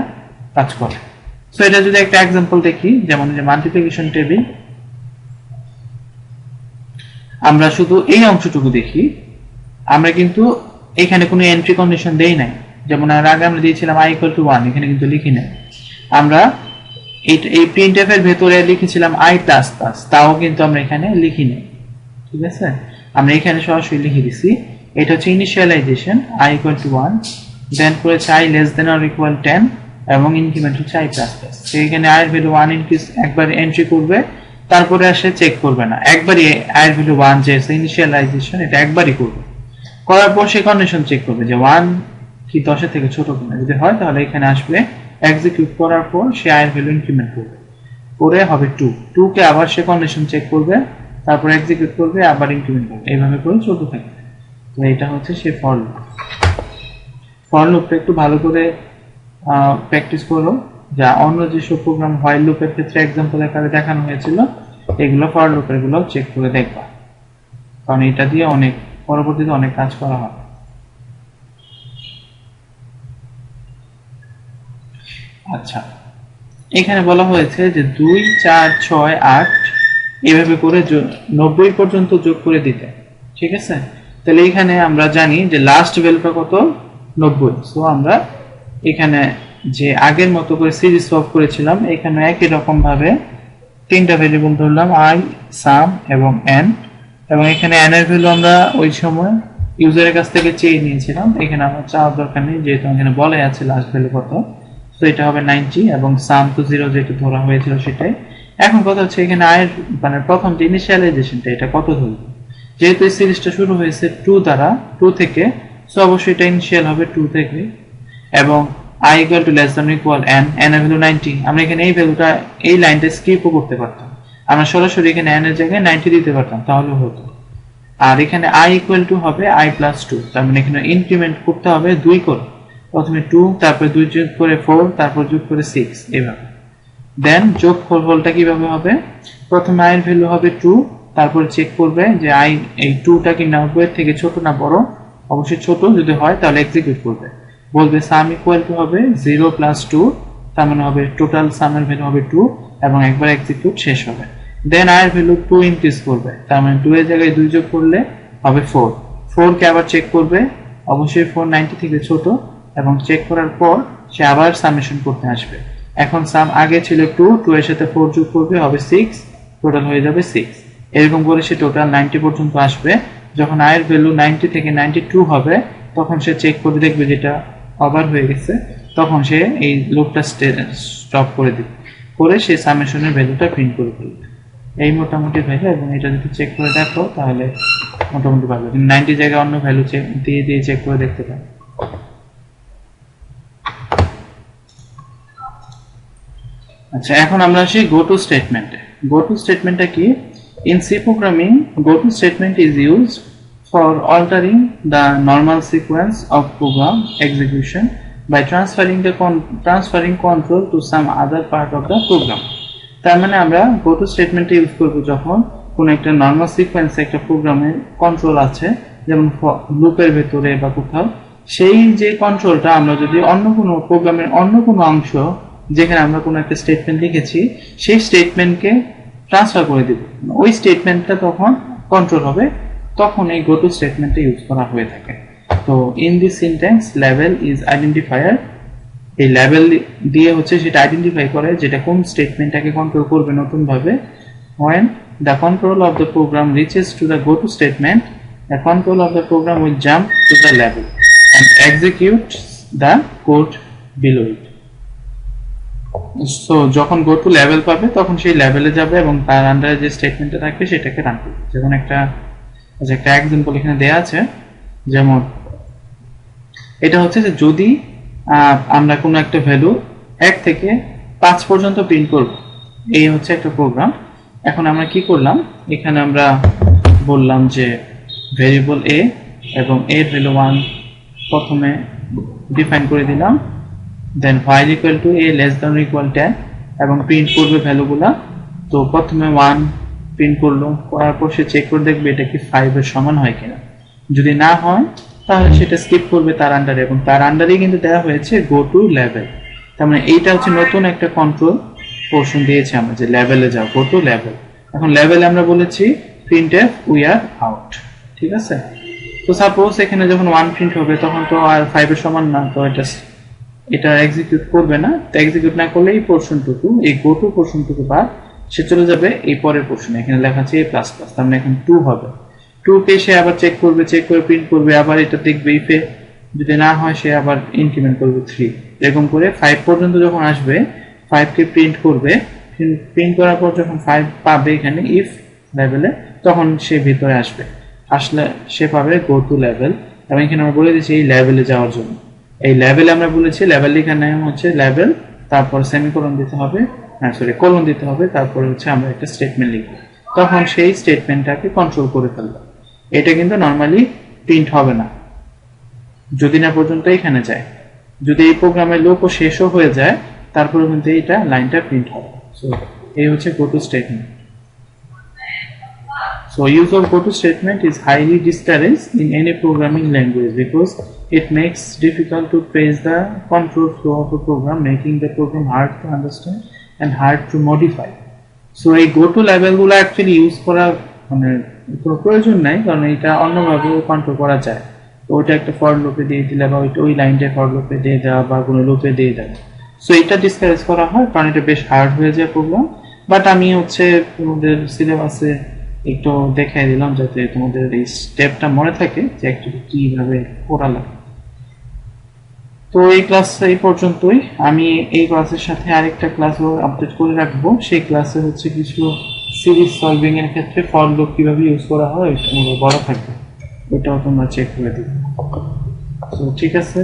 কাজ করে। সো এটা যদি একটা এক্সাম্পল দেখি, যেমন যে মাল্টিপ্লিকেশন টেবিল, আমরা শুধু এই অংশটুকু দেখি, আমরা কিন্তু এখানে কোনো এন্ট্রি কন্ডিশন দেই নাই। যেমন আর আগে আমরা দিয়েছিলাম i equal to 1, এখানে কিন্তু লিখি নাই। আমরা এই printf এর ভেতরে লিখেছিলাম i++, তাও কিন্তু আমরা এখানে লিখি নাই, ঠিক আছে? আমরা এখানে সরাসরি লিখে দিছি। এটা হচ্ছে ইনিশিয়ালাইজেশন, i equal to 1, দেন করেছে i less than or equal 10 এবং ইনক্রিমেন্ট হচ্ছে i++। তো এখানে i এর ভ্যালু 1 ইনক্রিজ একবার এন্ট্রি করবে, তারপরে আসে চেক করবে না, একবারই i এর ভ্যালু 1 যে ইনিশিয়ালাইজেশন এটা একবারই করবে। করার পর সে কন্ডিশন চেক করবে যে 1 কি 10 এর থেকে ছোট কিনা, যদি হয় তাহলে এখানে আসবে, এক্সিকিউট করার পর সে i এর ভ্যালু ইনক্রিমেন্ট করবে, করে হবে 2 কে আবার সে কন্ডিশন চেক করবে, তারপর এক্সিকিউট করবে, আবার ইনক্রিমেন্ট করবে, এইভাবে করে চলতে থাকবে। তো এটা হচ্ছে সেই ফর লুপ। ফর লুপটা একটু ভালো করে প্র্যাকটিস করো, যা অন্য যেসব প্রোগ্রাম হোয়াইল লুপের ক্ষেত্রে এক্সাম্পল আকারে দেখানো হয়েছিল, এগুলো ফর লুপের গুলো চেক করে দেখবা, কারণ এটা দিয়ে অনেক পরবর্তীতে অনেক কাজ করা হয়। আচ্ছা, এখানে বলা হয়েছে যে 2, 4, 6, 8 এভাবে করে 90 পর্যন্ত যোগ করে দিতে, ঠিক আছে? তাহলে এখানে আমরা জানি যে লাস্ট ভ্যালুটা কত, 90। সো আমরা এখানে যে আগের মতো করে সিরিজ সলভ করেছিলাম, এখানে একই রকম ভাবে তিনটা ভেরিয়েবল ধরলাম, i, sum এবং n, এবং এখানে n এর ভ্যালু আমরা ওই সময় ইউজারের কাছ থেকে চেয়ে নিয়েছিলাম, এখানে আমার চাওয়ার দরকার নেই যেহেতু এখানে বলে আছে লাস্ট ভ্যালু কত। তো এটা হবে 90 এবং সাম তো 0 যেটা ধরা হয়েছিল সেটাই। এখন কথা হচ্ছে এখানে i এর মানে প্রথম যে ইনিশিয়ালাইজেশনটা এটা কত ধরব, যেহেতু এই সিরিজটা শুরু হয়েছে 2 দ্বারা, 2 থেকে, সো অবশ্যই এটা ইনিশিয়াল হবে 2 থেকে, এবং I equal to less than or equal n, n এর ভ্যালু 90। আমরা এখানে এই ভ্যালুটা, এই লাইনটা স্কিপও করতে পারতাম, আমরা সরাসরি এখানে n এর জায়গায় 90 দিতে পারতাম, তাহলে হতো। আর এখানে I equal to হবে I plus 2, তার মানে এখানে ইনক্রিমেন্ট করতে হবে 2 করে, প্রথমে 2, তারপর 2 যোগ করে 4, তারপর যোগ করে 6, এইভাবে। দেন যোগফলটা কিভাবে হবে, প্রথমে I এর ভ্যালু হবে 2, তারপর চেক করবে যে I এই 2টা কি 90 এর থেকে ছোট না বড়, অবশ্যই ছোট, যদি হয় তাহলে এক্সিকিউট করবে, বলবে সাম ইকুয়াল টু হবে 0 প্লাস 2, তার মানে হবে টোটাল সামের ভ্যালু হবে 2, এবং একবার এক্সিকিউট শেষ হবে। দেন I এর ভ্যালু 2 ইনক্রিজ করবে, তার মানে 2 এর জায়গায় 2 যোগ করলে হবে 4, 4 কে আবার চেক করবে, অবশ্যই 4 90 থেকে ছোট, এবং চেক করার পর সে আবার সামেশন করতে আসবে। এখন সাম আগে ছিল 2, 2 এর সাথে 4 যোগ করবে, হবে 6, টোটাল হয়ে যাবে 6। এরকম করে সে টোটাল 90 পর্যন্ত আসবে। যখন I এর ভ্যালু 90 থেকে 92 হবে, তখন সে চেক করে দেখবে যেটা ওভার হয়ে গেছে, তখন সে এই লুপটা স্টপ করে দিবে, করে সে সামেশনের ভ্যালুটা প্রিন্ট করে ফেলবে। এই মোটামুটি ভ্যালু, এবং এটা যদি চেক করে দেখো তাহলে মোটামুটি ভালো, 90 জায়গায় অন্য ভ্যালু দিয়ে চেক করে দেখতে পাবে। আচ্ছা, এখন আমরা আসি গো টু স্টেটমেন্টে। গো টু স্টেটমেন্টটা কি? In C programming, go to statement is used for altering the normal sequence of program execution by transferring control to some other part of the program. তার মানে আমরা গো টু স্টেটমেন্ট ইউজ করব যখন কোন একটা নরমাল সিকোয়েন্সে একটা প্রোগ্রামের কন্ট্রোল আছে, যেমন লুপের ভেতরে বা কোথাও, সেই যে কন্ট্রোলটা আমরা যদি অন্য কোনো প্রোগ্রামের অন্য কোনো অংশ, যেখানে আমরা কোনো একটা স্টেটমেন্ট লিখেছি, সেই স্টেটমেন্টকে ট্রান্সফার করে দিব, ওই স্টেটমেন্টটা তখন কন্ট্রোল হবে, তখন এই গো টু স্টেটমেন্টটা ইউজ করা হয়ে থাকে। তো in this syntax level is identifier, এই লেভেল দিয়ে হচ্ছে সেটা আইডেন্টিফাই করে যেটা কোন স্টেটমেন্টটাকে কন্ট্রোল করবে নতুন ভাবে। when the control of the program reaches to the go to statement, the control of the program will jump to the level and execute the code below it. So যখন go to level পাবে তখন সেই লেভেলে যাবে এবং তার আন্ডারে যে স্টেটমেন্টটা থাকবে সেটাকে রান করবে। যেমন একটা এক্সাম্পল এখানে দেয়া আছে, যেমন এটা হচ্ছে যে যদি আমরা কোনো একটা ভ্যালু 1 থেকে 5 পর্যন্ত প্রিন্ট করব, এই হচ্ছে একটা প্রোগ্রাম। এখন আমরা কি করলাম, এখানে আমরা বললাম যে ভেরিয়েবল a এবং a এর ভ্যালু 1 প্রথমে ডিফাইন করে দিলাম, দেন while equal to a less than or equal 10, এবং প্রিন্ট করবে ভ্যালুগুলা। তো প্রথমে 1 প্রিন্ট করলো, করার পর সে চেক করে দেখবে এটা কি 5 এর সমান হয় কিনা, যদি না হয় তাহলে সেটা স্কিপ করবে তার আন্ডারে, এবং তার আন্ডারেই কিন্তু দেওয়া হয়েছে গো টু লেভেল। তার মানে এইটা হচ্ছে নতুন একটা কন্ট্রোল পোর্শন দিয়েছে আমরা, যে লেভেলে যাও, গো টু লেভেল। এখন লেভেলে আমরা বলেছি printf we are out, ঠিক আছে। তো সাপোজ এখানে যখন 1 প্রিন্ট হবে তখন তো আর 5 এর সমান না, তো এটা এক্সিকিউট করবে না। তো এক্সিকিউট না করলে এই পোর্শনটুকু, এই গো টু পোর্শনটুকু বাদ, সে চলে যাবে এই পরের পোর্শনে, এখানে লেখা আছে a++, তার মানে এখন 2 হবে। 2 কে সে আবার চেক করবে, চেক করে প্রিন্ট করবে, আবার এটা দেখবে ইফে, যদি না হয় সে আবার ইনক্রিমেন্ট করবে 3, এরকম করে 5 পর্যন্ত যখন আসবে 5 কে প্রিন্ট করবে, প্রিন্ট করার পর যখন 5 পাবে এখানে ইফ লেভেলে, তখন সে ভিতরে আসবে, আসলে সে পাবে গো টু লেভেল। এবং এখানে আমরা বলে দিচ্ছি এই লেভেলে যাওয়ার জন্য, এই লেভেলে আমরা বলেছি লেভেল লেখার নাম হচ্ছে লেভেল, তারপর সেমিকোলন দিতে হবে, কোলন দিতে হবে, তারপরে হচ্ছে আমরা একটা স্টেটমেন্ট লিখবো, তখন সেই স্টেটমেন্টটাকে কন্ট্রোল করে ফেলবো। এটা কিন্তু নর্মালি প্রিন্ট হবে না যদি না পর্যন্ত এখানে যায়, যদি এই প্রোগ্রামের লুপও শেষও হয়ে যায় তারপরে কিন্তু এটা লাইনটা প্রিন্ট হবে। সো এই হচ্ছে গো to statement. So use of go to statement is highly discouraged in any programming language because it makes difficult to trace the control flow of a program, making the program hard to understand and hard to modify. So এই go to level গুলো actually use করা মানে কোনো প্রয়োজন নাই, কারণ এটা অন্যভাবে কন্ট্রোল করা যায়। তো ওইটা একটা ফর লুপে দিয়ে দিলে বা ওই লাইনটা ফর লুপে দিয়ে দেওয়া বা কোনো লুপে দিয়ে দেওয়া, সো এটা ডিসকারেজ করা হয় কারণ এটা বেশ হার্ড হয়ে যায় প্রোগ্রাম। বাট আমি হচ্ছে তোমাদের সিলেবাসে একটু দেখাই দিলাম যাতে তোমাদের এই স্টেপটা মনে থাকে যে অ্যাকচুয়ালি কিভাবে করা লাগে। তো এই ক্লাস এই পর্যন্তই। আমি এই ক্লাসের সাথে আরেকটা ক্লাসও আপডেট করে রাখবো, সেই ক্লাসে হচ্ছে কিছু সিরিজ সলভিং এর ক্ষেত্রে ফর লুপ কিভাবে ইউজ করা হয় বড় থাকবে, ওটাও তোমরা চেক করে দিবে। তো ঠিক আছে।